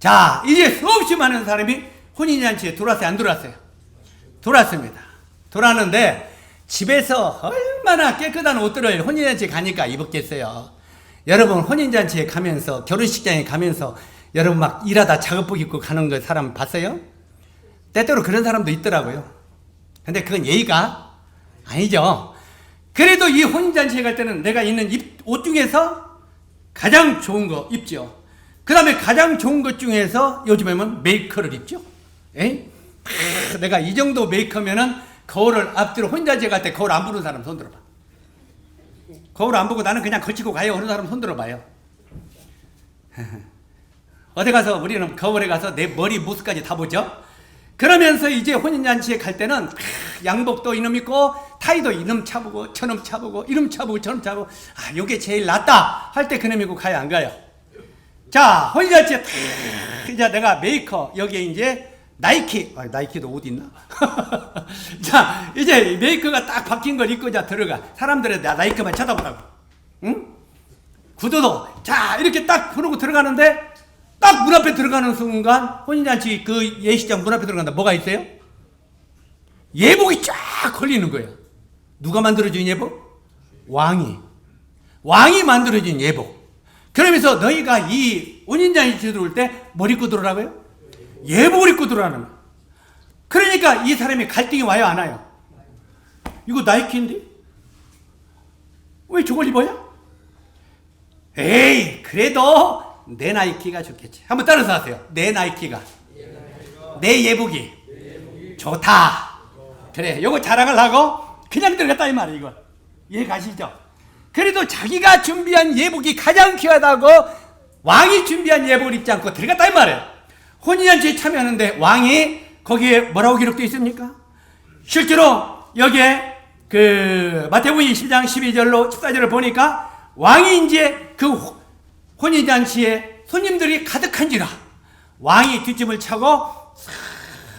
자, 이제 수없이 많은 사람이 혼인잔치에 들어왔어요? 안 들어왔어요? 들어왔습니다. 들어왔는데 집에서 얼마나 깨끗한 옷들을 혼인잔치에 가니까 입었겠어요. 여러분 혼인잔치에 가면서 결혼식장에 가면서 여러분 막 일하다 작업복 입고 가는 거 사람 봤어요? 때때로 그런 사람도 있더라고요. 근데 그건 예의가 아니죠. 그래도 이 혼인잔치에 갈 때는 내가 입는 옷 중에서 가장 좋은 거 입죠. 그 다음에 가장 좋은 것 중에서 요즘에는 메이커를 입죠. 에이? 내가 이 정도 메이커면은 거울을 앞뒤로 혼인잔치에 갈 때 거울 안 보는 사람 손 들어봐. 거울 안 보고 나는 그냥 거치고 가요 그런 사람 손 들어봐요. 어디 가서 우리는 거울에 가서 내 머리 모습까지 다 보죠. 그러면서 이제 혼인잔치에 갈 때는 양복도 이놈 입고 타이도 이놈 차보고 저놈 차보고 이놈 차보고 저놈 차보고 아 요게 제일 낫다 할 때 그놈 입고 가요 안 가요? 자 혼인잔치에 이제 내가 메이커 여기에 이제 나이키도 옷 있나? 자 이제 메이커가 딱 바뀐 걸 입고 자 들어가. 사람들은 나 나이키만 쳐다보라고. 응? 구두도 자 이렇게 딱 부르고 들어가는데 딱 문 앞에 들어가는 순간 혼인잔치 그 예식장 문 앞에 들어간다. 뭐가 있어요? 예복이 쫙 걸리는 거예요. 누가 만들어준 예복? 왕이 만들어준 예복. 그러면서 너희가 이 혼인잔치 들어올 때 뭘 입고 들어오라고요? 예복을 입고 들어가는 거예요. 그러니까 이 사람이 갈등이 와요 안 와요? 이거 나이키인데? 왜 저걸 입어요? 에이 그래도 내 나이키가 좋겠지. 한번 따라서 하세요. 내 나이키가 내 예복이 좋다. 그래 요거 자랑을 하고 그냥 들어갔다 이 말이에요. 이거 이해 가시죠? 그래도 자기가 준비한 예복이 가장 귀하다고 왕이 준비한 예복을 입지 않고 들어갔다 이 말이에요. 혼인잔치에 참여하는데 왕이 거기에 뭐라고 기록되어 있습니까? 실제로 여기에 그 마태복음 20장 12절로 14절을 보니까 왕이 이제 그 혼인잔치에 손님들이 가득한지라 왕이 뒷짐을 차고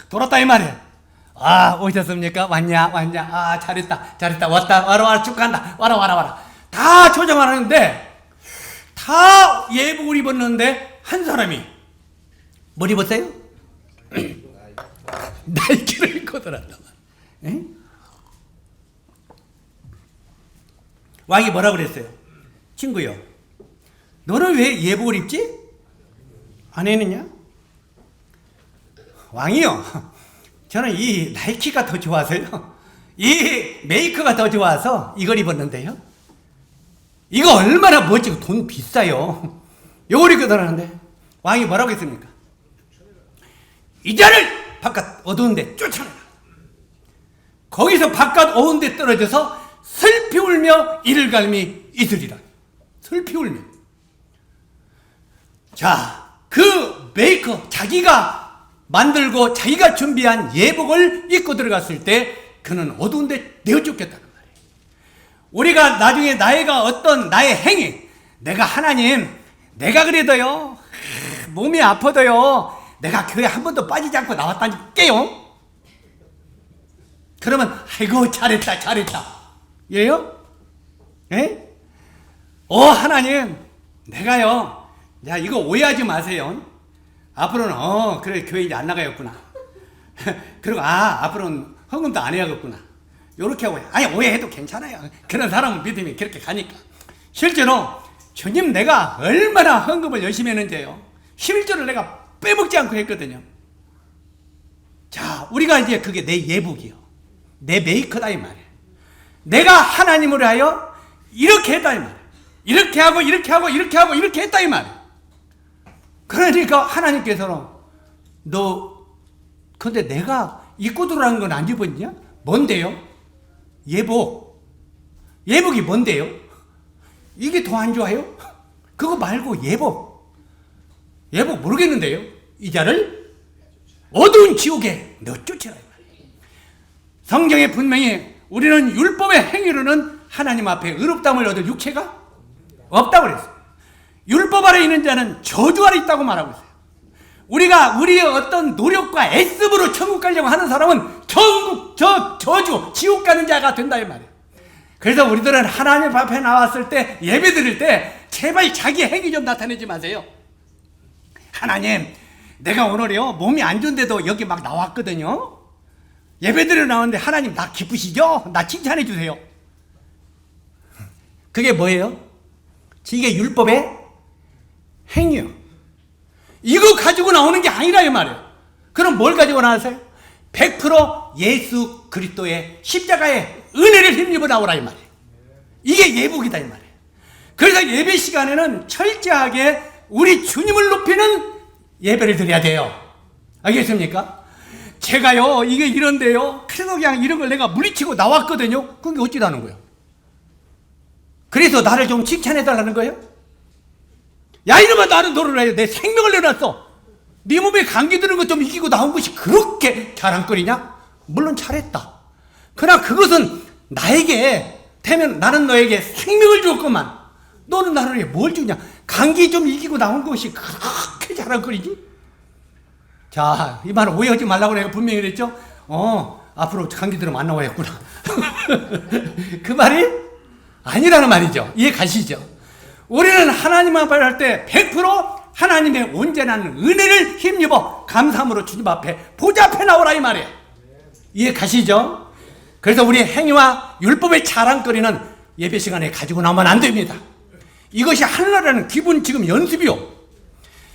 돌았다 이 말이에요. 아 오셨습니까? 왔냐 아 잘했다 와라 축하한다 와라 다 초청하는데 다 예복을 입었는데 한 사람이 뭘 입었어요? 나이키를 입고 들어왔단 말이에요. 왕이 뭐라 그랬어요? 친구요 너는 왜 예복을 입지? 아내는요? 왕이요 저는 이 나이키가 더 좋아서요 이 메이커가 더 좋아서 이걸 입었는데요 이거 얼마나 멋지고 돈 비싸요 이걸 입고 들어왔는데 왕이 뭐라고 했습니까? 이 자를 바깥 어두운 데 쫓아내라. 거기서 바깥 어두운 데 떨어져서 슬피 울며 이를 갈미 있으리라. 슬피 울며. 자, 그 메이커 자기가 만들고 자기가 준비한 예복을 입고 들어갔을 때 그는 어두운 데 내어 쫓겼다는 말이에요. 우리가 나중에 나의 행위 내가 하나님 내가 그래도요 몸이 아파도요 내가 교회 한 번도 빠지지 않고 나왔다니까요. 그러면 아이고 잘했다. 예요? 예? 하나님 내가요. 야 이거 오해하지 마세요. 앞으로는 그래 교회 이제 안 나가겠구나. 그리고 앞으로는 헌금도 안 해야겠구나. 요렇게 하고 아니 오해해도 괜찮아요. 그런 사람은 믿음이 그렇게 가니까. 실제로 주님 내가 얼마나 헌금을 열심히 했는지요. 11조를 내가 빼먹지 않고 했거든요. 자, 우리가 이제 그게 내 예복이요. 내 메이커다 이 말이에요. 내가 하나님을 하여 이렇게 했다 이 말이에요. 이렇게 하고 이렇게 했다 이 말이에요. 그러니까 하나님께서는 근데 내가 입고 들어가는 건 안 입었냐? 뭔데요? 예복이 뭔데요? 이게 더 안 좋아요? 그거 말고 예복 모르겠는데요? 이 자를 어두운 지옥에 너 쫓아라. 성경에 분명히 우리는 율법의 행위로는 하나님 앞에 의롭다함을 얻을 육체가 없다고 그랬어요. 율법 아래 있는 자는 저주 아래 있다고 말하고 있어요. 우리가 우리의 어떤 노력과 애씀으로 천국 가려고 하는 사람은 저주, 지옥 가는 자가 된다 이 말이에요. 그래서 우리들은 하나님 앞에 나왔을 때, 예배 드릴 때 제발 자기 행위 좀 나타내지 마세요. 하나님, 내가 오늘요 몸이 안 좋은데도 여기 막 나왔거든요. 예배 드리러 나왔는데 하나님 나 기쁘시죠? 나 칭찬해 주세요. 그게 뭐예요? 이게 율법의 행위요. 이거 가지고 나오는 게 아니라 이 말이에요. 그럼 뭘 가지고 나왔어요? 100% 예수 그리스도의 십자가의 은혜를 힘입어 나오라 이 말이에요. 이게 예복이다 이 말이에요. 그래서 예배 시간에는 철저하게 우리 주님을 높이는 예배를 드려야 돼요. 알겠습니까? 제가요 이게 이런데요 그래서 그냥 이런 걸 내가 물리치고 나왔거든요. 그게 어찌다는 거예요? 그래서 나를 좀 칭찬해 달라는 거예요? 야 이놈아 나는 너를 왜 내 생명을 내놨어. 네 몸에 감기 드는 것 좀 이기고 나온 것이 그렇게 자랑거리냐? 물론 잘했다. 그러나 그것은 나에게 되면 나는 너에게 생명을 주었구만. 너는 나를 왜 뭘 주냐? 감기 좀 이기고 나온 것이 그렇게 자랑거리지? 자, 이 말은 오해하지 말라고 내가 분명히 그랬죠? 앞으로 감기 들으면 안 나와야겠구나. 그 말이 아니라는 말이죠. 이해 가시죠? 우리는 하나님 앞에 할 때 100% 하나님의 온전한 은혜를 힘입어 감사함으로 주님 앞에 보좌 앞에 나오라 이 말이에요. 이해 가시죠? 그래서 우리의 행위와 율법의 자랑거리는 예배 시간에 가지고 나오면 안 됩니다. 이것이 하늘나라는 기본 지금 연습이요.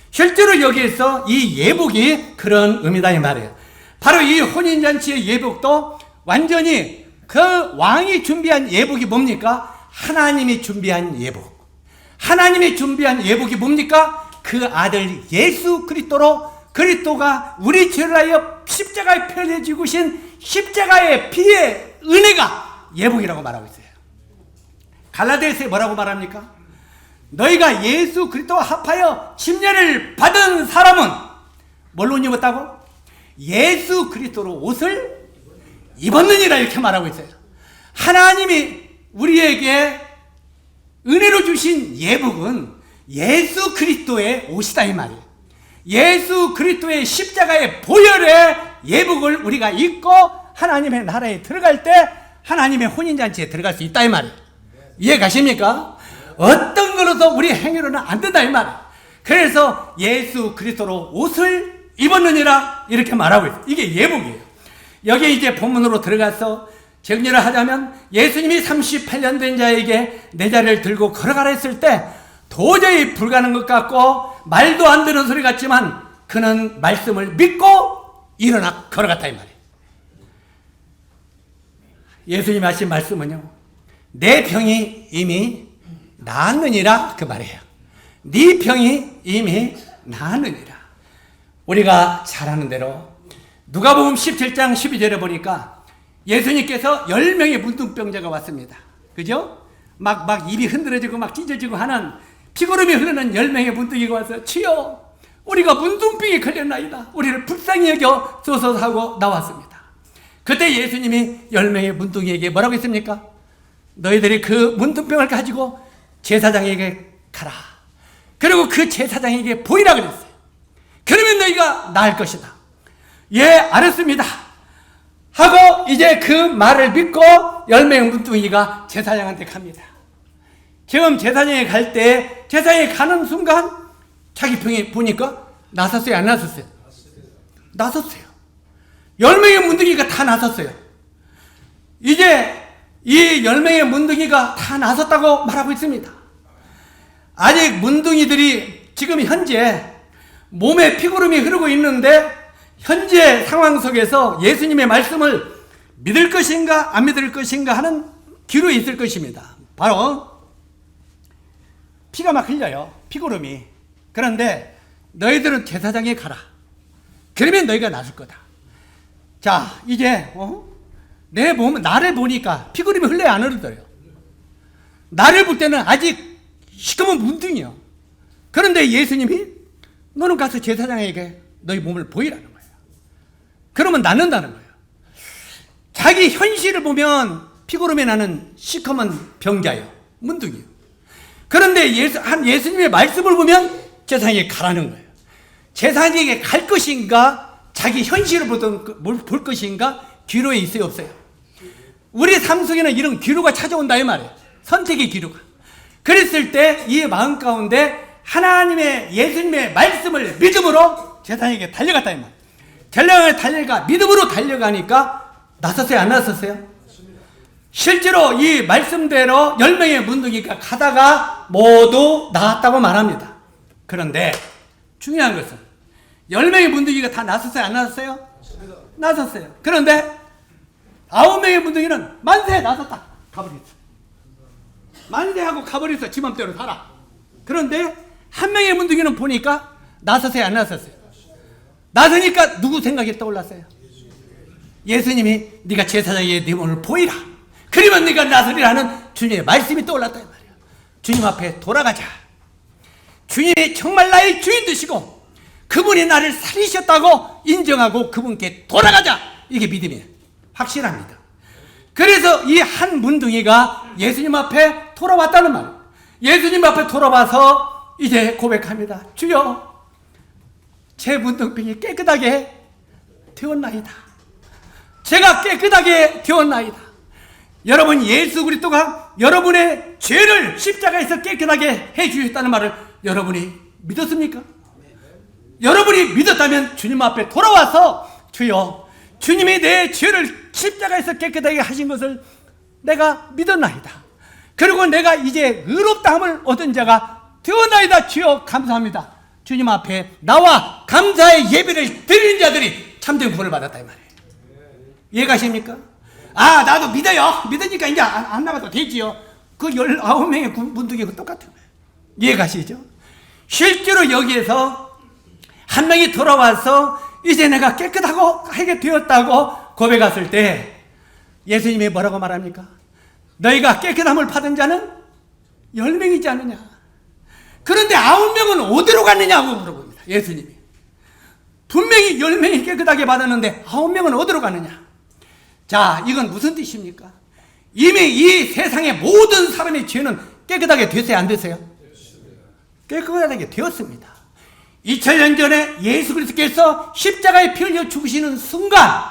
실제로 여기에서 이 예복이 그런 의미다 이 말이에요. 바로 이 혼인잔치의 예복도 완전히 그 왕이 준비한 예복이 뭡니까? 하나님이 준비한 예복. 하나님이 준비한 예복이 뭡니까? 그 아들 예수 그리스도로 그리스도가 우리 죄를 하여 십자가에 편해 죽으신 십자가의 피의 은혜가 예복이라고 말하고 있어요. 갈라디아서에 뭐라고 말합니까? 너희가 예수 그리스도와 합하여 침례를 받은 사람은 뭘로 입었다고? 예수 그리스도로 옷을 입었느니라 이렇게 말하고 있어요. 하나님이 우리에게 은혜로 주신 예복은 예수 그리스도의 옷이다 이 말이에요. 예수 그리스도의 십자가의 보혈의 예복을 우리가 입고 하나님의 나라에 들어갈 때 하나님의 혼인잔치에 들어갈 수 있다 이 말이에요. 이해 가십니까? 어떤 걸로도 우리 행위로는 안 된다 이 말이에요. 그래서 예수 그리스도로 옷을 입었느니라 이렇게 말하고 있어요. 이게 예복이에요. 여기에 이제 본문으로 들어가서 정리를 하자면 예수님이 38년 된 자에게 내 자리를 들고 걸어가라 했을 때 도저히 불가능한 것 같고 말도 안 되는 소리 같지만 그는 말씀을 믿고 일어나 걸어갔다 이 말이에요. 예수님이 하신 말씀은요, 내 병이 이미 나았느니라 그 말이에요. 네 병이 이미 나았느니라. 우리가 잘 아는 대로 누가복음 17장 12절에 보니까 예수님께서 10명의 문둥병자가 왔습니다. 그죠? 막 입이 흔들어지고 막 찢어지고 하는 피고름이 흐르는 10명의 문둥이가 와서 주여 우리가 문둥병에 걸렸나이다. 우리를 불쌍히 여겨 주소서 하고 나왔습니다. 그때 예수님이 10명의 문둥이에게 뭐라고 했습니까? 너희들이 그 문둥병을 가지고 제사장에게 가라. 그리고 그 제사장에게 보이라 그랬어요. 그러면 너희가 나을 것이다. 예, 알았습니다. 하고 이제 그 말을 믿고 10명의 문둥이가 제사장한테 갑니다. 지금 제사장에 갈 때 제사장에 가는 순간 자기 병이 보니까 나섰어요? 안 나섰어요? 나섰어요. 10명의 문둥이가 다 나섰어요. 이제 이 10명의 문둥이가 다 나섰다고 말하고 있습니다. 아직 문둥이들이 지금 현재 몸에 피고름이 흐르고 있는데 현재 상황 속에서 예수님의 말씀을 믿을 것인가 안 믿을 것인가 하는 기로에 있을 것입니다. 바로 피가 막 흘려요. 피고름이. 그런데 너희들은 제사장에 가라. 그러면 너희가 나설 거다. 자, 이제 내 몸, 나를 보니까 피고름이 흘러야 안 흐르더래요. 나를 볼 때는 아직 시커먼 문둥이요. 그런데 예수님이 너는 가서 제사장에게 너희 몸을 보이라는 거예요. 그러면 낫는다는 거예요. 자기 현실을 보면 피고름에 나는 시커먼 병자예요. 문둥이요. 그런데 예수님의 말씀을 보면 제사장에게 가라는 거예요. 제사장에게 갈 것인가, 자기 현실을 볼 것인가, 기로에 있어요, 없어요? 우리 삶 속에는 이런 기로가 찾아온다 이 말이에요. 선택의 기로가. 그랬을 때 이 마음 가운데 하나님의 예수님의 말씀을 믿음으로 제사장에게 달려갔다 이 말이에요. 달려가 믿음으로 달려가니까 나섰어요, 안 나섰어요? 실제로 이 말씀대로 10명의 문둥이가 가다가 모두 나았다고 말합니다. 그런데 중요한 것은 10명의 문둥이가 다 나섰어요, 안 나섰어요? 나섰어요. 그런데 9명의 문둥이는 만세 나섰다 가버렸어. 만세하고 가버렸어. 지 맘대로 살아. 그런데 한 명의 문둥이는 보니까 나섰어요, 안 나섰어요? 나서니까 누구 생각이 떠올랐어요? 예수님이 네가 제사장에게 네 몸을 보이라. 그러면 네가 나서리라는 주님의 말씀이 떠올랐다 이 말이에요. 주님 앞에 돌아가자. 주님이 정말 나의 주인 되시고 그분이 나를 살리셨다고 인정하고 그분께 돌아가자. 이게 믿음이에요. 확실합니다. 그래서 이 한 문둥이가 예수님 앞에 돌아왔다는 말이에요. 예수님 앞에 돌아와서 이제 고백합니다. 주여, 제 문둥병이 깨끗하게 되었나이다. 제가 깨끗하게 되었나이다. 여러분, 예수 그리스도가 여러분의 죄를 십자가에서 깨끗하게 해주셨다는 말을 여러분이 믿었습니까? 여러분이 믿었다면 주님 앞에 돌아와서 주여, 주님이 내 죄를 십자가에서 깨끗하게 하신 것을 내가 믿었나이다. 그리고 내가 이제 의롭다함을 얻은 자가 되었나이다. 주여 감사합니다. 주님 앞에 나와 감사의 예배를 드리는 자들이 참된 구원을 받았다 이 말이에요. 이해가십니까? 아, 나도 믿어요. 믿으니까 이제 안 나가도 되지요. 그 19명의 문둥이가 똑같은 거예요. 이해가시죠? 실제로 여기에서 한 명이 돌아와서 이제 내가 깨끗하고 하게 되었다고 고백했을 때 예수님이 뭐라고 말합니까? 너희가 깨끗함을 받은 자는 10명이지 않느냐. 그런데 9명은 어디로 갔느냐고 물어봅니다. 예수님이. 분명히 10명이 깨끗하게 받았는데 9명은 어디로 갔느냐. 자, 이건 무슨 뜻입니까? 이미 이 세상의 모든 사람의 죄는 깨끗하게 됐어요, 안 됐어요? 깨끗하게 되었습니다. 2000년 전에 예수 그리스도께서 십자가에 피 흘려 죽으시는 순간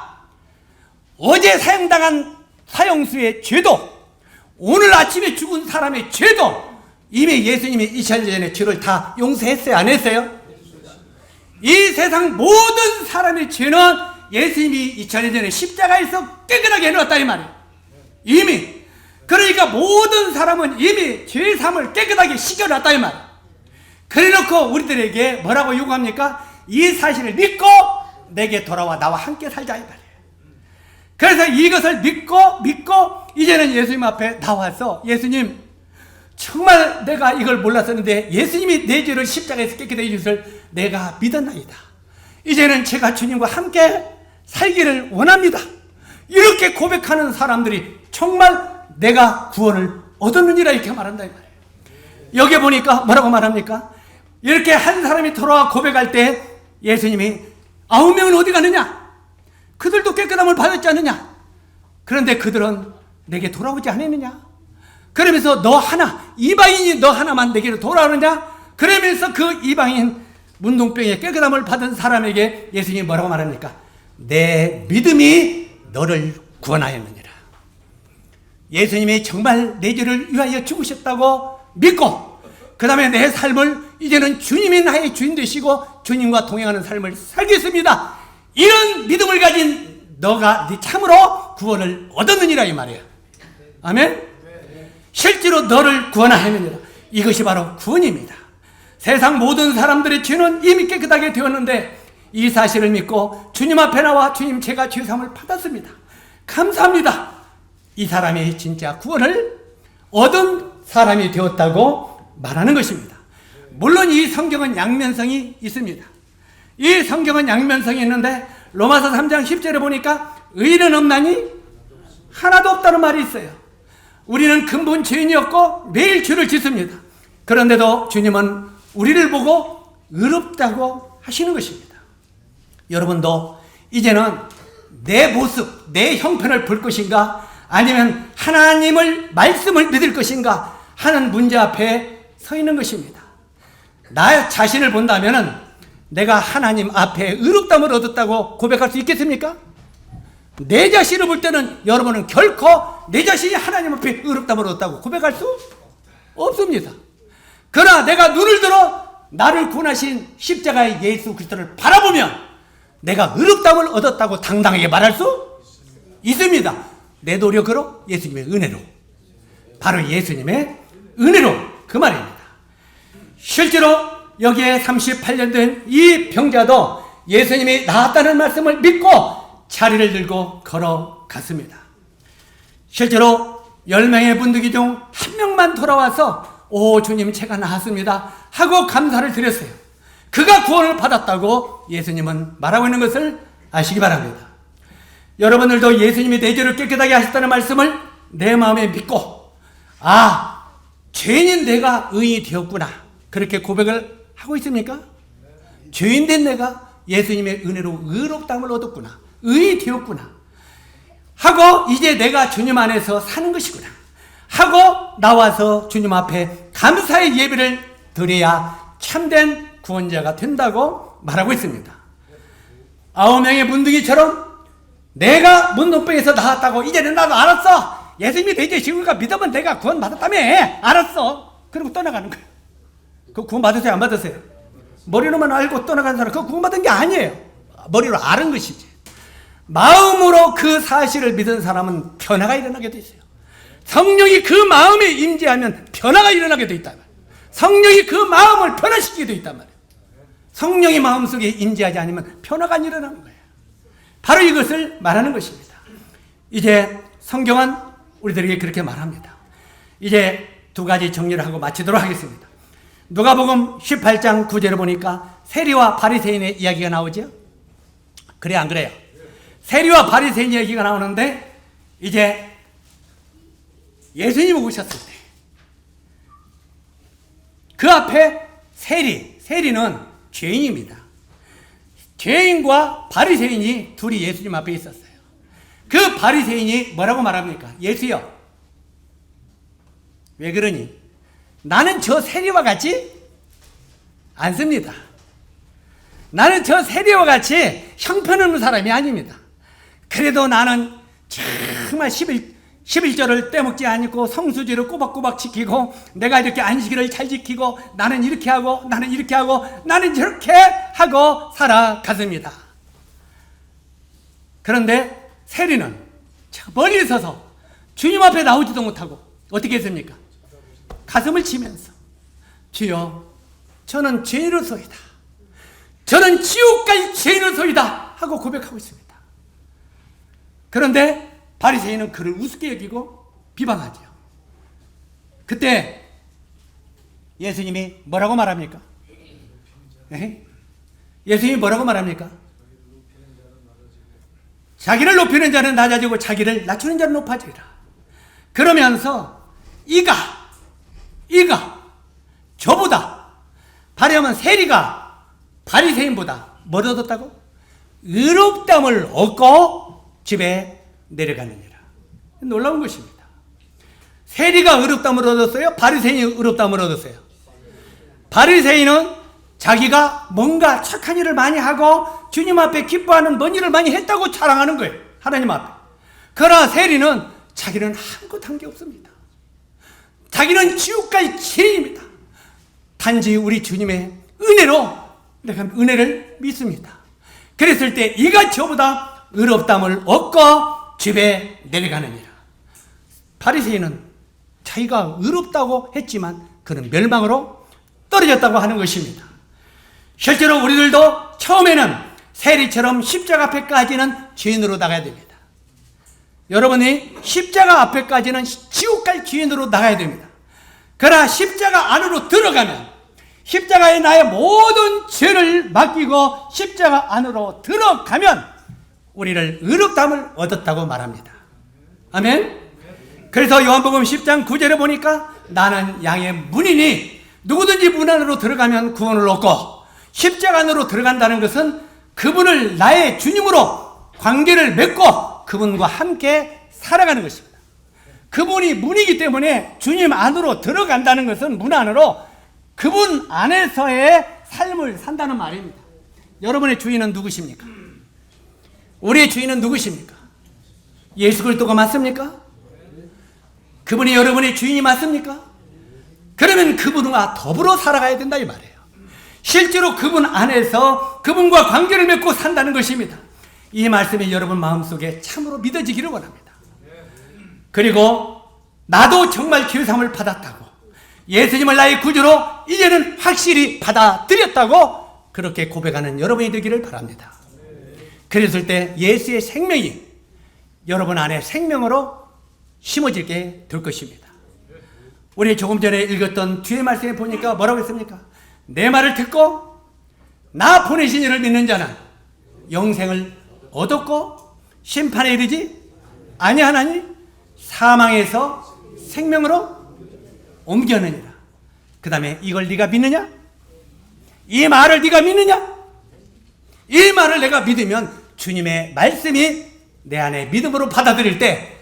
어제 사형당한 사형수의 죄도 오늘 아침에 죽은 사람의 죄도 이미 예수님이 2000년 전에 죄를 다 용서했어요, 안 했어요? 이 세상 모든 사람의 죄는 예수님이 2000년 전에 십자가에서 깨끗하게 해놓았다 이 말이에요. 이미. 그러니까 모든 사람은 이미 죄삼을 깨끗하게 씻겨놨다 이 말이에요. 그래놓고 우리들에게 뭐라고 요구합니까? 이 사실을 믿고 내게 돌아와 나와 함께 살자 이 말이에요. 그래서 이것을 믿고 이제는 예수님 앞에 나와서 예수님, 정말 내가 이걸 몰랐었는데 예수님이 내 죄를 십자가에서 깨끗하게 해주실 내가 믿었나이다. 이제는 제가 주님과 함께 살기를 원합니다. 이렇게 고백하는 사람들이 정말 내가 구원을 얻었느니라 이렇게 말한다 이 말이에요. 여기 보니까 뭐라고 말합니까? 이렇게 한 사람이 돌아와 고백할 때 예수님이 9명은 어디 가느냐? 그들도 깨끗함을 받았지 않느냐? 그런데 그들은 내게 돌아오지 않았느냐? 그러면서 너 하나, 이방인이 너 하나만 내게로 돌아오느냐? 그러면서 그 이방인 문둥병의 깨끗함을 받은 사람에게 예수님이 뭐라고 말합니까? 내 믿음이 너를 구원하였느니라. 예수님이 정말 내 죄를 위하여 죽으셨다고 믿고 그 다음에 내 삶을 이제는 주님이 나의 주인 되시고 주님과 동행하는 삶을 살겠습니다. 이런 믿음을 가진 너가 네 참으로 구원을 얻었느니라 이 말이에요. 아멘. 실제로 너를 구원하였느니라. 이것이 바로 구원입니다. 세상 모든 사람들의 죄는 이미 깨끗하게 되었는데 이 사실을 믿고 주님 앞에 나와 주님, 제가 죄사함을 받았습니다. 감사합니다. 이 사람이 진짜 구원을 얻은 사람이 되었다고 말하는 것입니다. 물론 이 성경은 양면성이 있습니다. 이 성경은 양면성이 있는데 로마서 3장 10절에 보니까 의인은 없나니 하나도 없다는 말이 있어요. 우리는 근본 죄인이었고 매일 죄를 짓습니다. 그런데도 주님은 우리를 보고 의롭다고 하시는 것입니다. 여러분도 이제는 내 모습, 내 형편을 볼 것인가? 아니면 하나님을 말씀을 믿을 것인가? 하는 문제 앞에 서 있는 것입니다. 나 자신을 본다면은 내가 하나님 앞에 의롭다함을 얻었다고 고백할 수 있겠습니까? 내 자신을 볼 때는 여러분은 결코 내 자신이 하나님 앞에 의롭다함을 얻었다고 고백할 수 없습니다. 그러나 내가 눈을 들어 나를 구원하신 십자가의 예수 그리스도를 바라보면 내가 의롭다함을 얻었다고 당당하게 말할 수 있습니다. 내 노력으로, 예수님의 은혜로. 바로 예수님의 은혜로, 그 말입니다. 실제로 여기에 38년 된 이 병자도 예수님이 나았다는 말씀을 믿고 자리를 들고 걸어갔습니다. 실제로 10명의 분들이 중 한 명만 돌아와서 오 주님 제가 나았습니다 하고 감사를 드렸어요. 그가 구원을 받았다고 예수님은 말하고 있는 것을 아시기 바랍니다. 여러분들도 예수님이 내 죄를 깨끗하게 하셨다는 말씀을 내 마음에 믿고 죄인인 내가 의인이 되었구나 그렇게 고백을 하고 있습니까? 죄인된 내가 예수님의 은혜로 의롭다함을 얻었구나, 의인이 되었구나 하고 이제 내가 주님 안에서 사는 것이구나 하고 나와서 주님 앞에 감사의 예배를 드려야 참된 구원자가 된다고 말하고 있습니다. 9명의 문둥이처럼 내가 문둥병에서 나왔다고 이제는 나도 알았어, 예수님이 내 죄 지우니까 믿으면 내가 구원 받았다며, 알았어, 그리고 떠나가는 거예요. 그거 구원 받으세요, 안 받으세요? 머리로만 알고 떠나가는 사람 그거 구원 받은 게 아니에요. 머리로 아는 것이지. 마음으로 그 사실을 믿은 사람은 변화가 일어나게 돼 있어요. 성령이 그 마음에 임재하면 변화가 일어나게 돼 있단 말이에요. 성령이 그 마음을 변화시키게 돼 있단 말이에요. 성령이 마음속에 임재하지 않으면 변화가 안 일어나는 거예요. 바로 이것을 말하는 것입니다. 이제 성경은 우리들에게 그렇게 말합니다. 이제 두 가지 정리를 하고 마치도록 하겠습니다. 누가복음 18장 9절을 보니까 세리와 바리새인의 이야기가 나오죠. 그래 안 그래요? 세리와 바리새인 이야기가 나오는데 이제 예수님이 오셨을 때 그 앞에 세리는 죄인입니다. 죄인과 바리새인이 둘이 예수님 앞에 있었어요. 그 바리새인이 뭐라고 말합니까? 예수여, 왜 그러니? 나는 저 세리와 같지 않습니다. 나는 저 세리와 같이 형편없는 사람이 아닙니다. 그래도 나는 정말 11절을 떼먹지 않고 성수지를 꼬박꼬박 지키고 내가 이렇게 안식일을 잘 지키고 나는 이렇게 하고 나는 이렇게 하고 나는 저렇게 하고 살아갔습니다. 그런데 세리는 멀리 서서 주님 앞에 나오지도 못하고 어떻게 했습니까? 가슴을 치면서 주여 저는 죄인으로소이다, 저는 지옥 갈 죄인으로소이다 하고 고백하고 있습니다. 그런데 바리새인은 그를 우습게 여기고 비방하죠. 그때 예수님이 뭐라고 말합니까? 예수님이 뭐라고 말합니까? 자기를 높이는 자는 낮아지고 자기를 낮추는 자는 높아지리라. 그러면서 이가 저보다, 바리하면 세리가 바리새인보다 뭘 얻었다고? 의롭다함을 얻고 집에 내려가느니라. 놀라운 것입니다. 세리가 의롭다함을 얻었어요? 바리새인이 의롭다함을 얻었어요? 바리새인은 자기가 뭔가 착한 일을 많이 하고 주님 앞에 기뻐하는 뭔 일을 많이 했다고 자랑하는 거예요, 하나님 앞에. 그러나 세리는 자기는 아무것도 한 게 없습니다. 자기는 지옥 갈 죄인입니다. 단지 우리 주님의 은혜로 내가 은혜를 믿습니다. 그랬을 때 이가 저보다 의롭다함을 얻고 집에 내려가느니라. 바리새인은 자기가 의롭다고 했지만 그는 멸망으로 떨어졌다고 하는 것입니다. 실제로 우리들도 처음에는 세리처럼 십자가 앞에까지는 죄인으로 나가야 됩니다. 여러분이 십자가 앞에까지는 지옥 갈 죄인으로 나가야 됩니다. 그러나 십자가 안으로 들어가면, 십자가에 나의 모든 죄를 맡기고 십자가 안으로 들어가면 우리를 의롭다함을 얻었다고 말합니다. 아멘. 그래서 요한복음 10장 9절에 보니까 나는 양의 문이니 누구든지 문 안으로 들어가면 구원을 얻고, 십자가 안으로 들어간다는 것은 그분을 나의 주님으로 관계를 맺고 그분과 함께 살아가는 것입니다. 그분이 문이기 때문에 주님 안으로 들어간다는 것은 문 안으로 그분 안에서의 삶을 산다는 말입니다. 여러분의 주인은 누구십니까? 우리의 주인은 누구십니까? 예수 그리스도가 맞습니까? 그분이 여러분의 주인이 맞습니까? 그러면 그분과 더불어 살아가야 된다 이 말이에요. 실제로 그분 안에서 그분과 관계를 맺고 산다는 것입니다. 이 말씀이 여러분 마음속에 참으로 믿어지기를 원합니다. 그리고 나도 정말 기회삼을 받았다고, 예수님을 나의 구주로 이제는 확실히 받아들였다고 그렇게 고백하는 여러분이 되기를 바랍니다. 그랬을 때 예수의 생명이 여러분 안에 생명으로 심어지게 될 것입니다. 우리 조금 전에 읽었던 뒤에 말씀에 보니까 뭐라고 했습니까? 내 말을 듣고 나 보내신 이를 믿는 자는 영생을 얻었고 심판에 이르지 아니하나니 사망에서 생명으로 옮겨느니라. 그 다음에 이걸 네가 믿느냐? 이 말을 네가 믿느냐? 이 말을 내가 믿으면 주님의 말씀이 내 안에 믿음으로 받아들일 때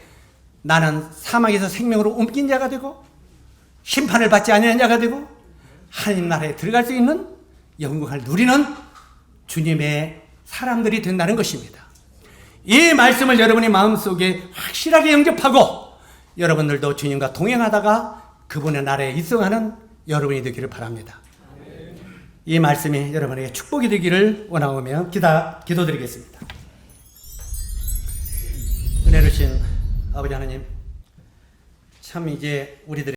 나는 사망에서 생명으로 옮긴 자가 되고 심판을 받지 아니하는 자가 되고 하나님 나라에 들어갈 수 있는 영광을 누리는 주님의 사람들이 된다는 것입니다. 이 말씀을 여러분의 마음속에 확실하게 영접하고 여러분들도 주님과 동행하다가 그분의 나라에 입성하는 여러분이 되기를 바랍니다. 이 말씀이 여러분에게 축복이 되기를 원하오며 기도드리겠습니다. 은혜로우신 아버지 하나님, 참 이제 우리들의